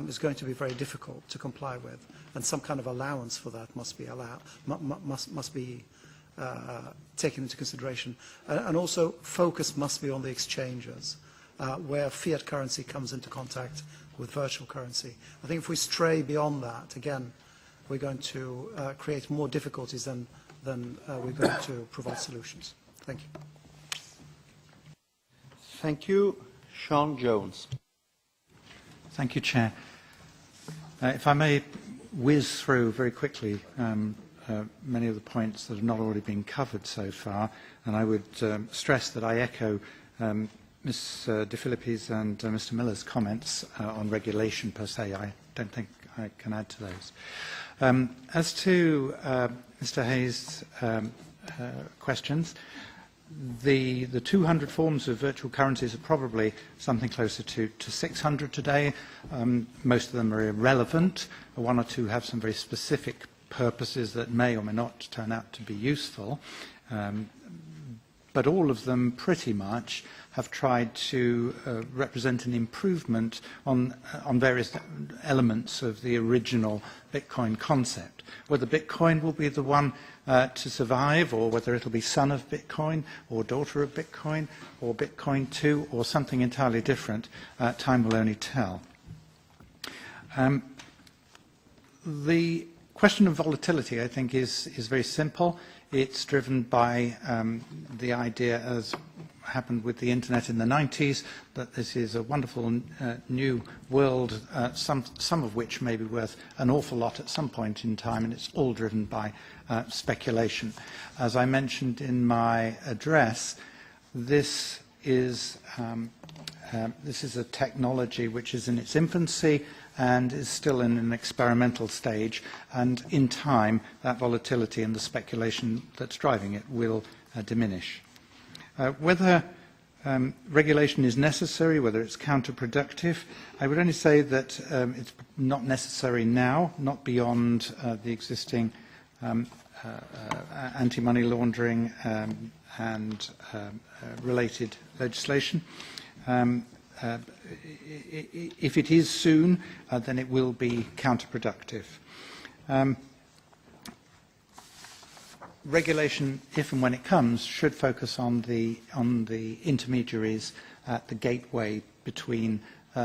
is going to be very difficult to comply with, and some kind of allowance for that must be taken into consideration. And also, focus must be on the exchanges, where fiat currency comes into contact with virtual currency. I think if we stray beyond that, again, we're going to create more difficulties than we're going to provide solutions. Thank you. Thank you. Siân Jones. Thank you, Chair. If I may whiz through very quickly many of the points that have not already been covered so far, and I would stress that I echo Ms. De Phillippi's and Mr. Miller's comments on regulation per se. I don't think I can add to those. As to Mr. Hayes' questions, the 200 forms of virtual currencies are probably something closer to 600 today. Most of them are irrelevant. One or two have some very specific purposes that may or may not turn out to be useful. But all of them pretty much have tried to represent an improvement on various elements of the original Bitcoin concept. Whether Bitcoin will be the one to survive, or whether it'll be son of Bitcoin, or daughter of Bitcoin, or Bitcoin 2, or something entirely different, time will only tell. The question of volatility, I think, is very simple. It's driven by the idea, as happened with the internet in the 90s, that this is a wonderful new world, some of which may be worth an awful lot at some point in time, and it's all driven by speculation. As I mentioned in my address, this is a technology which is in its infancy and is still in an experimental stage, and in time that volatility and the speculation that's driving it will diminish. Whether Regulation is necessary, whether it's counterproductive. I would only say that it's not necessary now, not beyond the existing anti-money laundering and related legislation. If it is soon, then it will be counterproductive. Regulation, if and when it comes, should focus on the intermediaries at the gateway between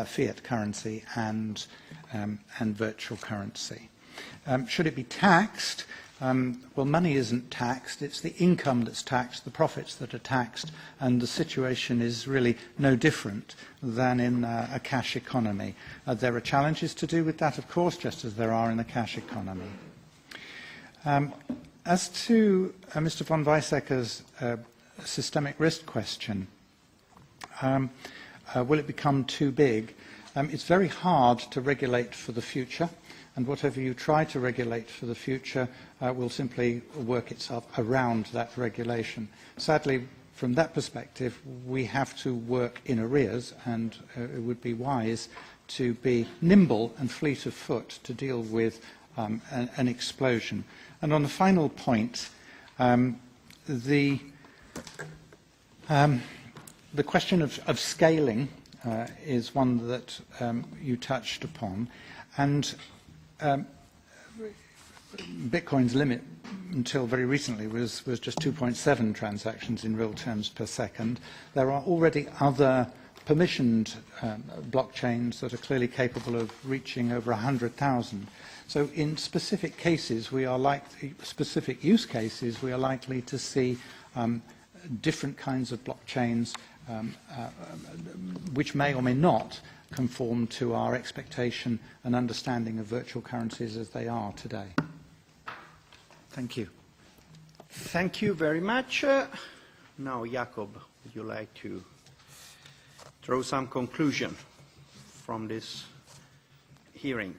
fiat currency and virtual currency. Should it be taxed? Well, money isn't taxed. It's the income that's taxed, the profits that are taxed, and the situation is really no different than in a cash economy. There are challenges to do with that, of course, just as there are in a cash economy. As to Mr. von Weizsäcker's systemic risk question, will it become too big? It's very hard to regulate for the future, and whatever you try to regulate for the future will simply work itself around that regulation. Sadly, from that perspective, we have to work in arrears, and it would be wise to be nimble and fleet of foot to deal with an explosion. And on the final point, the question of scaling is one that you touched upon, and Bitcoin's limit until very recently was just 2.7 transactions in real terms per second. There are already other permissioned blockchains that are clearly capable of reaching over 100,000. So in specific cases, specific use cases, we are likely to see different kinds of blockchains which may or may not conform to our expectation and understanding of virtual currencies as they are today. Thank you. Thank you very much. Now, Jakob, would you like to draw some conclusion from this hearing?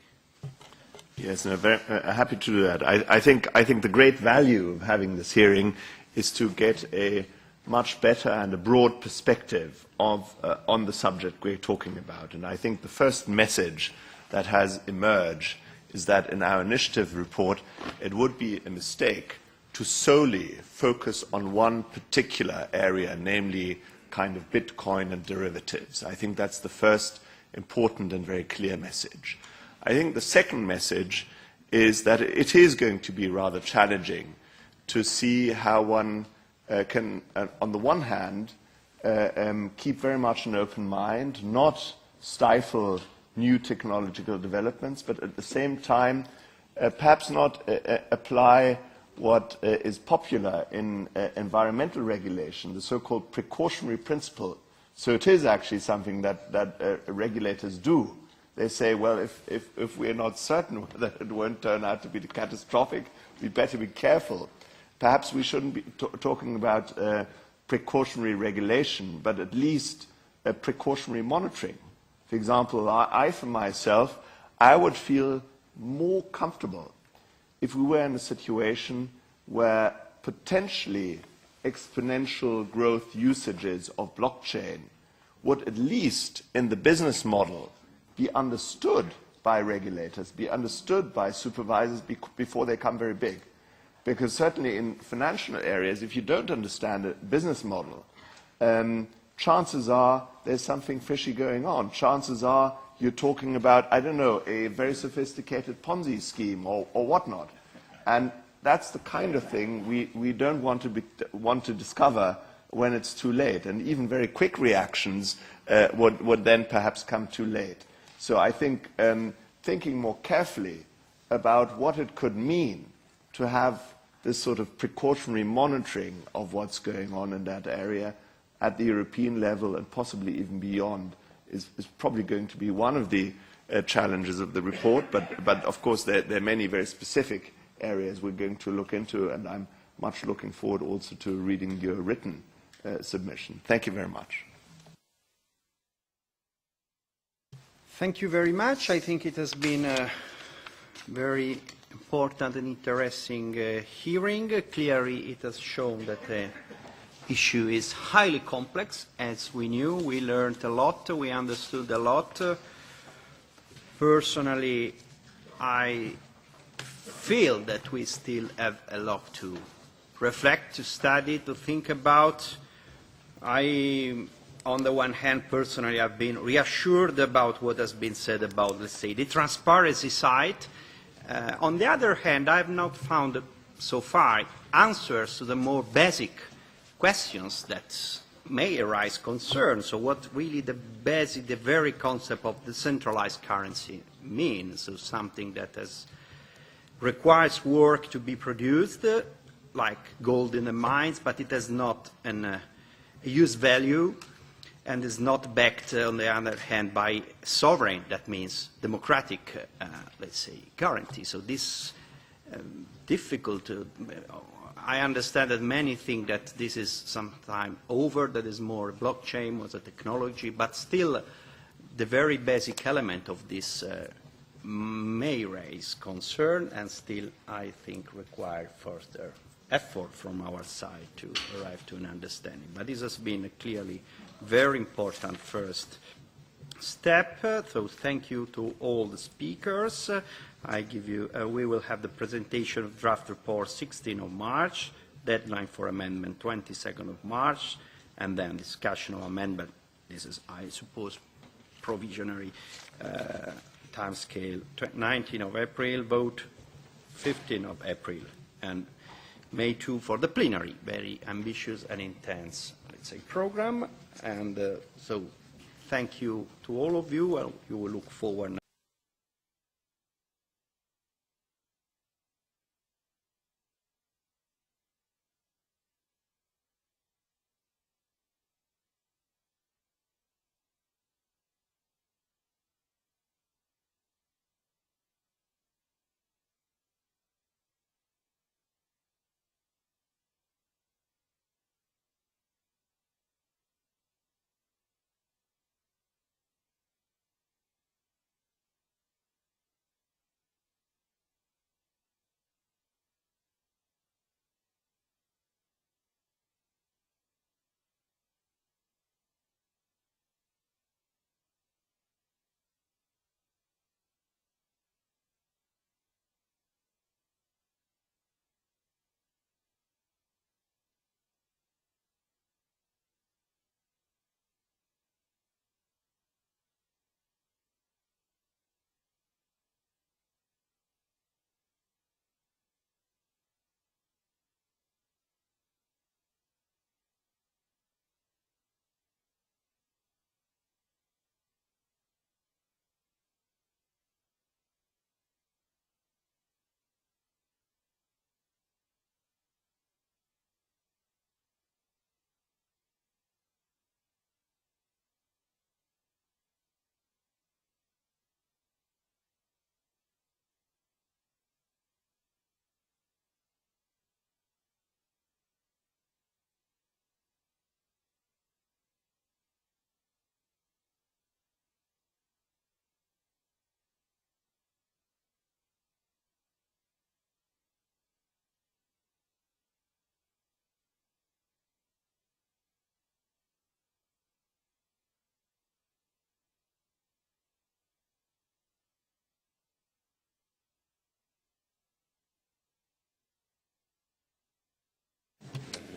Yes, no, very happy to do that. I think the great value of having this hearing is to get a much better and a broad perspective of on the subject we're talking about. And I think the first message that has emerged is that in our initiative report, it would be a mistake to solely focus on one particular area, namely kind of Bitcoin and derivatives. I think that's the first important and very clear message. I think the second message is that it is going to be rather challenging to see how one can, on the one hand, keep very much an open mind, not stifle new technological developments, but at the same time, perhaps not apply what is popular in environmental regulation, the so-called precautionary principle. So it is actually something that regulators do. They say, well, if we're not certain whether it won't turn out to be catastrophic, we better be careful. Perhaps we shouldn't be talking about precautionary regulation, but at least precautionary monitoring. For example, I for myself, I would feel more comfortable if we were in a situation where potentially exponential growth usages of blockchain would at least in the business model be understood by regulators, be understood by supervisors before they come very big. Because certainly in financial areas, if you don't understand a business model, chances are there's something fishy going on. Chances are you're talking about, I don't know, a very sophisticated Ponzi scheme or whatnot. And that's the kind of thing we don't want to discover when it's too late. And even very quick reactions would then perhaps come too late. So I think thinking more carefully about what it could mean to have this sort of precautionary monitoring of what's going on in that area at the European level and possibly even beyond is probably going to be one of the challenges of the report. But of course, there are many very specific areas we're going to look into, and I'm much looking forward also to reading your written submission. Thank you very much. Thank you very much. I think it has been a very important and interesting hearing. Clearly, it has shown that issue is highly complex. As we knew, we learned a lot, we understood a lot. Personally, I feel that we still have a lot to reflect, to study, to think about. On the one hand, personally, I've been reassured about what has been said about, let's say, the transparency side. On the other hand, I've not found so far answers to the more basic questions that may arise concern. So what really the very concept of decentralized currency means. So something that requires work to be produced, like gold in the mines, but it has not a use value and is not backed, on the other hand, by sovereign, that means democratic, let's say, currency. So this difficult I understand that many think that this is sometime over, that is more blockchain, more a technology, but still the very basic element of this may raise concern and still, I think, require further effort from our side to arrive to an understanding. But this has been a clearly very important first step. So thank you to all the speakers. I give you, we will have the presentation of draft report 16th of March, deadline for amendment 22nd of March, and then discussion of amendment. This is, I suppose, provisionary time scale. 19th of April, vote 15th of April, and May 2 for the plenary. Very ambitious and intense, let's say, program. And so thank you to all of you, and you will look forward now.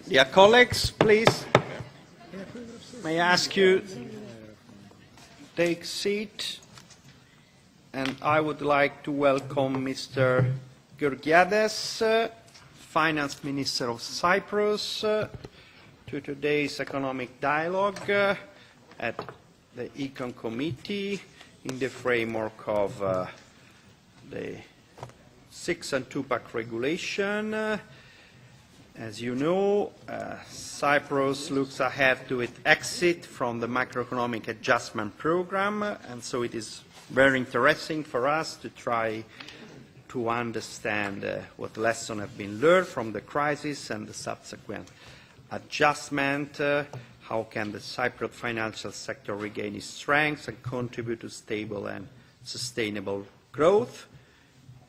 Dear colleagues, please, may I ask you take seat, and I would like to welcome Mr. Georgiades, Finance Minister of Cyprus, to today's economic dialogue at the ECON Committee in the framework of the 6 and 2-pack regulation. As you know, Cyprus looks ahead to its exit from the macroeconomic adjustment program, and so it is very interesting for us to try to understand what lessons have been learned from the crisis and the subsequent adjustment. How can the Cypriot financial sector regain its strength and contribute to stable and sustainable growth?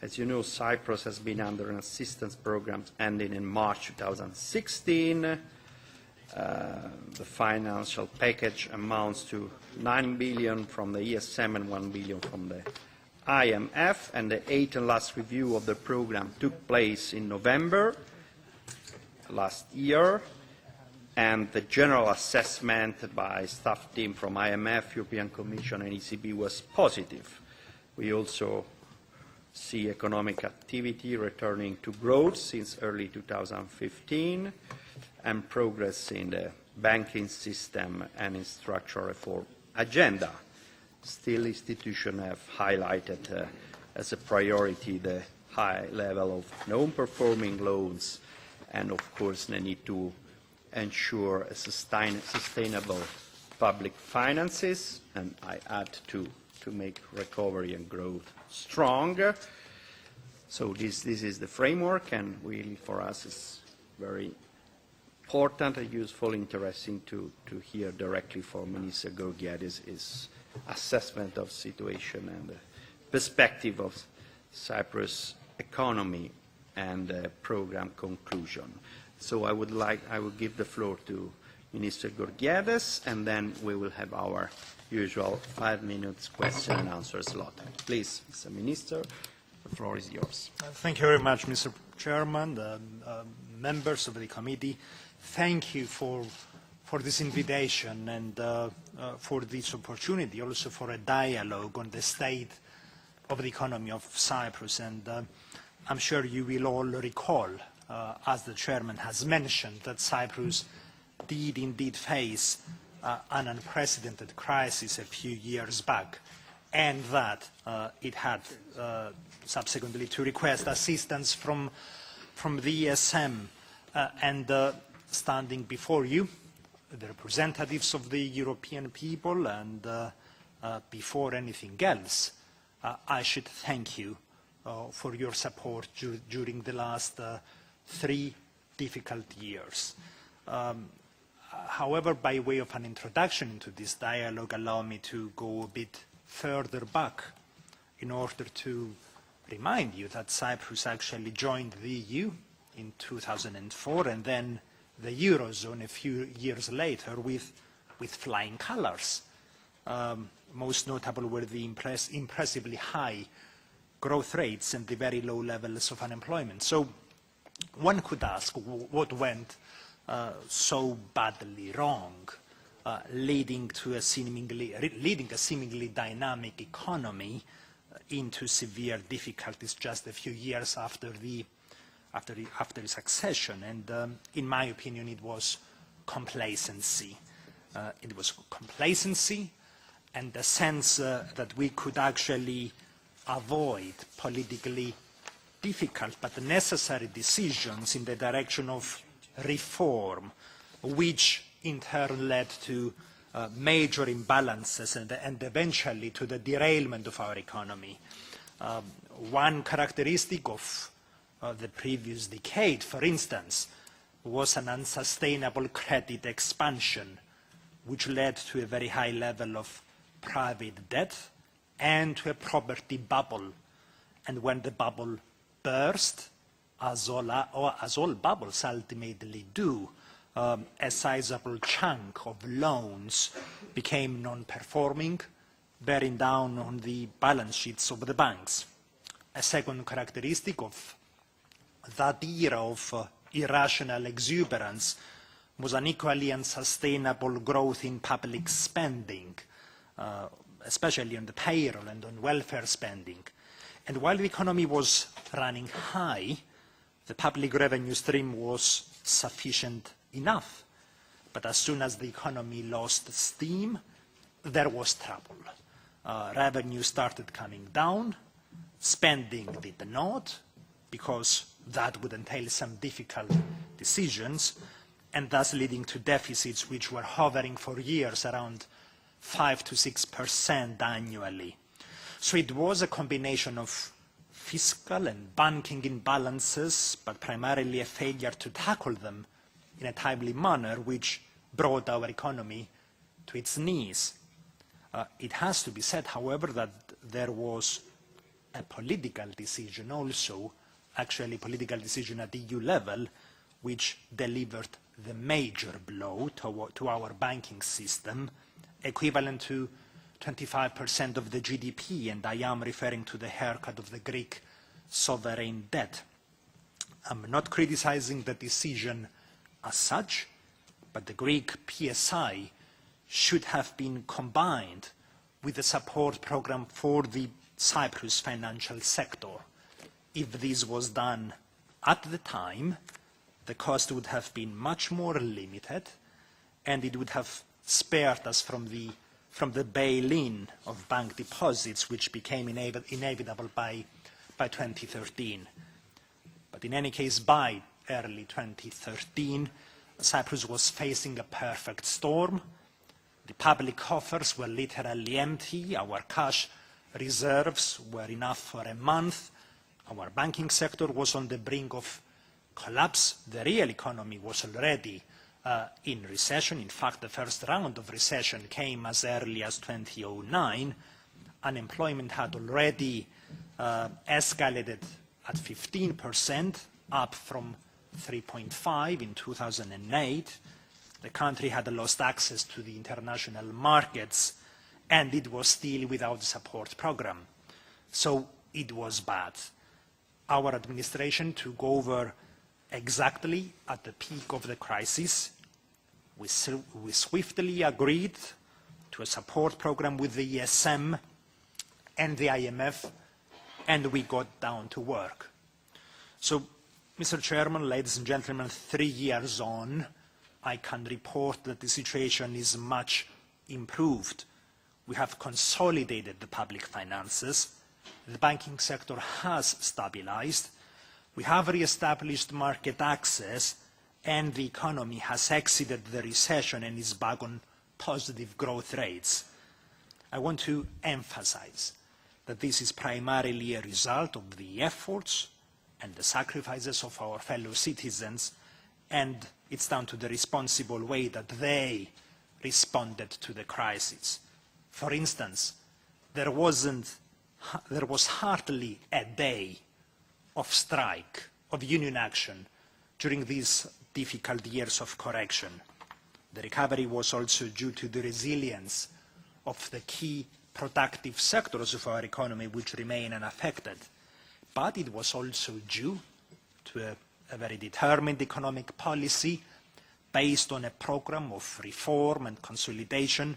As you know, Cyprus has been under an assistance program ending in March 2016, The financial package amounts to 9 billion from the ESM and 1 billion from the IMF, and the 8th and last review of the program took place in November last year, and the general assessment by staff team from IMF, European Commission and ECB was positive. We also see economic activity returning to growth since early 2015 and progress in the banking system and in structural reform agenda. Still, institutions have highlighted as a priority the high level of non-performing loans and, of course, the need to ensure a sustainable public finances, and I add to make recovery and growth stronger. So this is the framework, and really for us it's very important and useful, interesting to hear directly from Minister Georgiadis' assessment of situation and the perspective of Cyprus economy and program conclusion. So I would give the floor to Minister Georgiadis, and then we will have our usual 5 minutes question and answer slot. Please, Mr. Minister, the floor is yours. Thank you very much, Mr. Chairman, members of the committee. Thank you for this invitation and for this opportunity, also for a dialogue on the state of the economy of Cyprus. And I'm sure you will all recall, as the Chairman has mentioned, that Cyprus did indeed face an unprecedented crisis a few years back, and that it had subsequently to request assistance from the ESM, and standing before you, the representatives of the European people, and before anything else, I should thank you for your support during the last 3 difficult years. However, by way of an introduction into this dialogue, allow me to go a bit further back in order to remind you that Cyprus actually joined the EU in 2004 and then the Eurozone a few years later with flying colors. Most notable were the impressively high growth rates and the very low levels of unemployment. So one could ask what went so badly wrong, leading a seemingly dynamic economy into severe difficulties just a few years after its accession. And in my opinion, it was complacency. It was complacency and the sense that we could actually avoid politically difficult but necessary decisions in the direction of reform, which in turn led to major imbalances and eventually to the derailment of our economy. One characteristic of the previous decade, for instance, was an unsustainable credit expansion, which led to a very high level of private debt and to a property bubble. And when the bubble burst, as all bubbles ultimately do, a sizable chunk of loans became non-performing, bearing down on the balance sheets of the banks. A second characteristic of that era of irrational exuberance was an equally unsustainable growth in public spending, especially on the payroll and on welfare spending. And while the economy was running high, the public revenue stream was sufficient enough. But as soon as the economy lost steam, there was trouble. Revenue started coming down, spending did not, because that would entail some difficult decisions, and thus leading to deficits which were hovering for years around 5 to 6% annually. So it was a combination of fiscal and banking imbalances, but primarily a failure to tackle them in a timely manner, which brought our economy to its knees. It has to be said, however, that there was a political decision also, actually a political decision at EU level, which delivered the major blow to our banking system, equivalent to 25% of the GDP, and I am referring to the haircut of the Greek sovereign debt. I'm not criticizing the decision as such, but the Greek PSI should have been combined with a support program for the Cyprus financial sector. If this was done at the time, the cost would have been much more limited, and it would have spared us from the bail-in of bank deposits, which became inevitable by 2013. But in any case, by early 2013, Cyprus was facing a perfect storm. The public coffers were literally empty. Our cash reserves were enough for a month. Our banking sector was on the brink of collapse. The real economy was already in recession. In fact, the first round of recession came as early as 2009. Unemployment had already escalated at 15%, up from 3.5 in 2008. The country had lost access to the international markets, and it was still without a support program. So it was bad. Our administration took over exactly at the peak of the crisis. We swiftly agreed to a support program with the ESM and the IMF, and we got down to work. So, Mr. Chairman, ladies and gentlemen, 3 years on, I can report that the situation is much improved. We have consolidated the public finances. The banking sector has stabilized. We have re-established market access, and the economy has exited the recession and is back on positive growth rates. I want to emphasize that this is primarily a result of the efforts and the sacrifices of our fellow citizens, and it's down to the responsible way that they responded to the crisis. For instance, there was hardly a day of strike, of union action, during these difficult years of correction. The recovery was also due to the resilience of the key productive sectors of our economy, which remain unaffected. But it was also due to a very determined economic policy based on a program of reform and consolidation,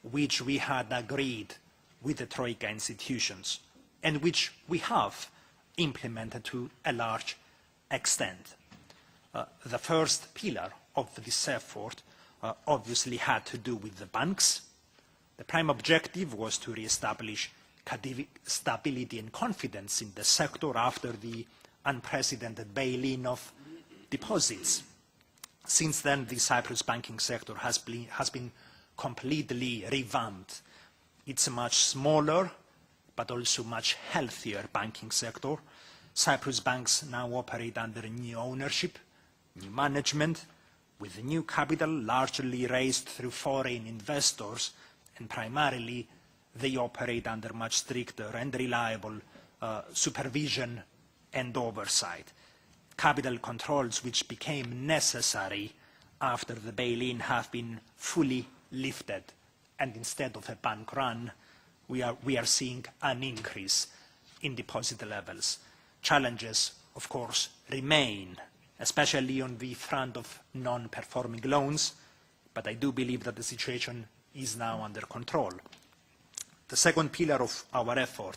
which we had agreed with the Troika institutions, and which we have implemented to a large extent. The first pillar of this effort obviously had to do with the banks. The prime objective was to re-establish stability and confidence in the sector after the unprecedented bail-in of deposits. Since then, the Cyprus banking sector has been completely revamped. It's a much smaller, but also much healthier banking sector. Cyprus banks now operate under new ownership, new management, with new capital largely raised through foreign investors, and primarily they operate under much stricter and reliable supervision and oversight. Capital controls which became necessary after the bail-in have been fully lifted, and instead of a bank run, we are seeing an increase in deposit levels. Challenges, of course, remain, especially on the front of non-performing loans, but I do believe that the situation is now under control. The second pillar of our effort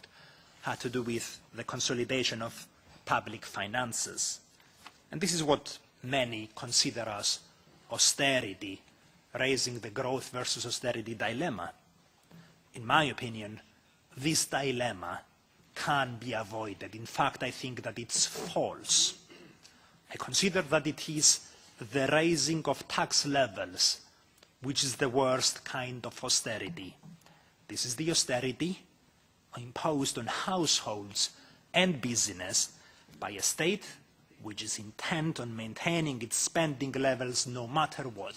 had to do with the consolidation of public finances. And this is what many consider as austerity, raising the growth versus austerity dilemma. In my opinion, this dilemma can be avoided. In fact, I think that it's false. I consider that it is the raising of tax levels which is the worst kind of austerity. This is the austerity imposed on households and business by a state which is intent on maintaining its spending levels no matter what.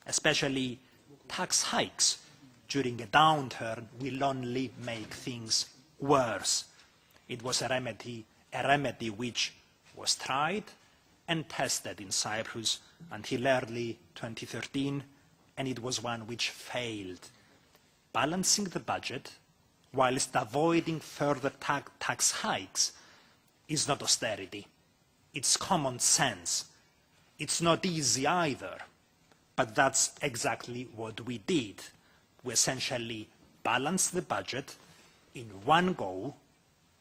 Especially tax hikes during a downturn will only make things worse. It was a remedy which was tried and tested in Cyprus until early 2013, and it was one which failed. Balancing the budget whilst avoiding further tax hikes is not austerity. It's common sense. It's not easy either, but that's exactly what we did. We essentially balanced the budget in one go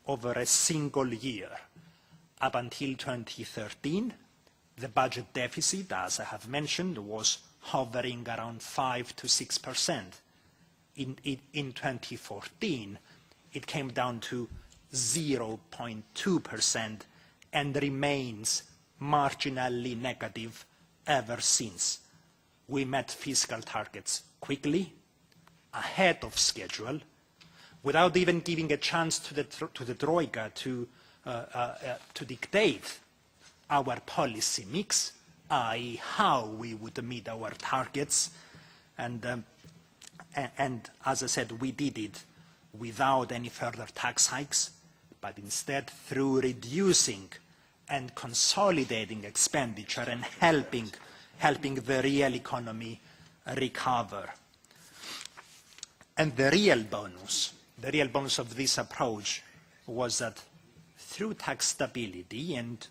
over a single year. Up until 2013, the budget deficit, as I have mentioned, was hovering around 5 to 6%. In 2014, it came down to 0.2% and remains marginally negative ever since. We met fiscal targets quickly, ahead of schedule, without even giving a chance to the Troika to dictate our policy mix, i.e. how we would meet our targets. And as I said, we did it without any further tax hikes, but instead through reducing and consolidating expenditure and helping the real economy recover. And the real bonus of this approach was that through tax stability and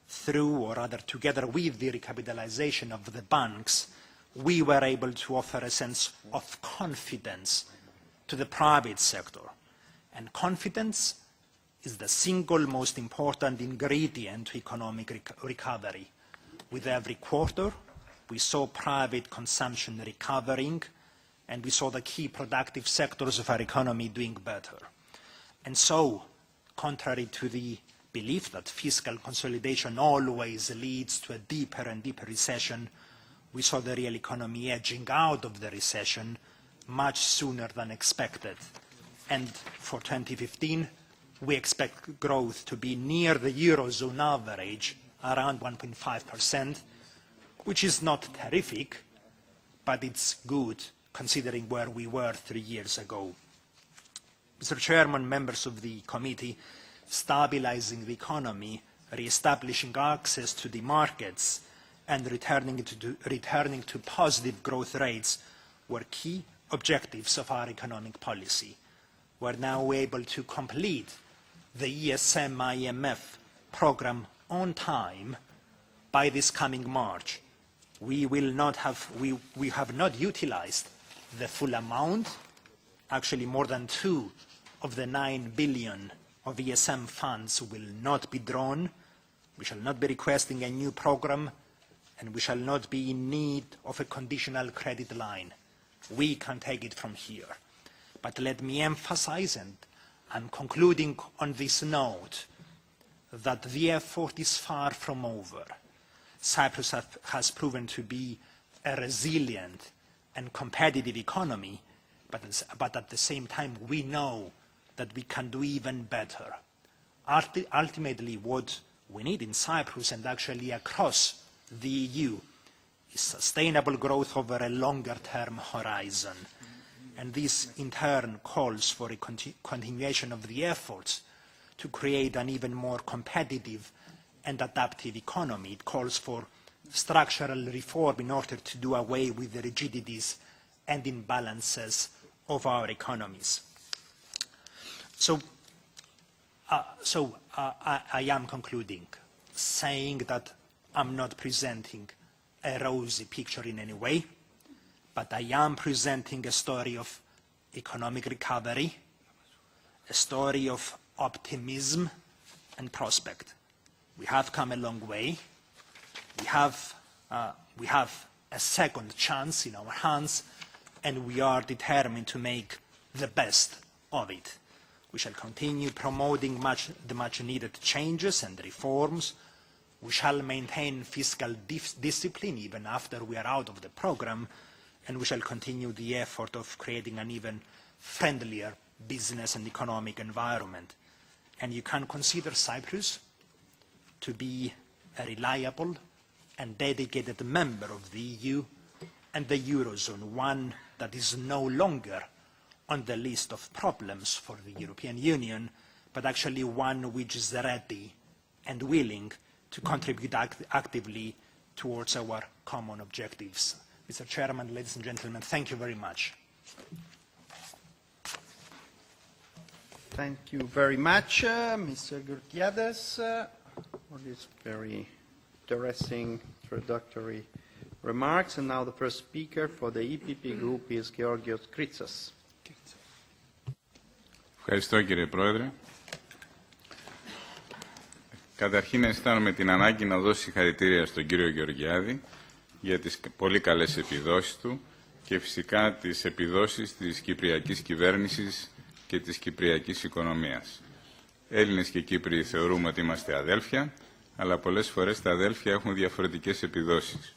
through, or rather together with the recapitalization of the banks, we were able to offer a sense of confidence to the private sector. And confidence is the single most important ingredient to economic recovery. With every quarter, we saw private consumption recovering, and we saw the key productive sectors of our economy doing better. And so, contrary to the belief that fiscal consolidation always leads to a deeper and deeper recession, we saw the real economy edging out of the recession much sooner than expected. And for 2015, we expect growth to be near the Eurozone average, around 1.5%, which is not terrific, but it's good considering where we were 3 years ago. Mr. Chairman, members of the committee, stabilizing the economy, re-establishing access to the markets, and returning to positive growth rates were key objectives of our economic policy. We're now able to complete the ESM-IMF program on time by this coming March. We have not utilized the full amount. Actually, more than 2 of the 9 billion of ESM funds will not be drawn. We shall not be requesting a new program, and we shall not be in need of a conditional credit line. We can take it from here. But let me emphasize, and I'm concluding on this note, that the effort is far from over. Cyprus has proven to be a resilient and competitive economy, but at the same time we know that we can do even better. Ultimately, what we need in Cyprus and actually across the EU is sustainable growth over a longer-term horizon. And this, in turn, calls for a continuation of the efforts to create an even more competitive and adaptive economy. It calls for structural reform in order to do away with the rigidities and imbalances of our economies. So I am concluding, saying that I'm not presenting a rosy picture in any way, but I am presenting a story of economic recovery, a story of optimism and prospect. We have come a long way. We have a second chance in our hands, and we are determined to make the best of it. We shall continue promoting the much-needed changes and reforms. We shall maintain fiscal discipline even after we are out of the program, and we shall continue the effort of creating an even friendlier business and economic environment. And you can consider Cyprus to be a reliable and dedicated member of the EU and the Eurozone, one that is no longer on the list of problems for the European Union, but actually one which is ready and willing to contribute actively towards our common objectives. Mr. Chairman, ladies and gentlemen, thank you very much. Thank you very much, Mr. Gurkiades, for this very interesting introductory remarks. And now the first speaker for the EPP group is Georgios Kritsos. Ευχαριστώ κύριε Πρόεδρε. Καταρχήν αισθάνομαι την ανάγκη να δώσω συγχαρητήρια στον κύριο Γεωργιάδη για τις πολύ καλές επιδόσεις του και φυσικά τις επιδόσεις της κυπριακής κυβέρνησης και της κυπριακής οικονομίας. Έλληνες και Κύπροι θεωρούμε ότι είμαστε αδέλφια, αλλά πολλές φορές τα αδέλφια έχουν διαφορετικές επιδόσεις.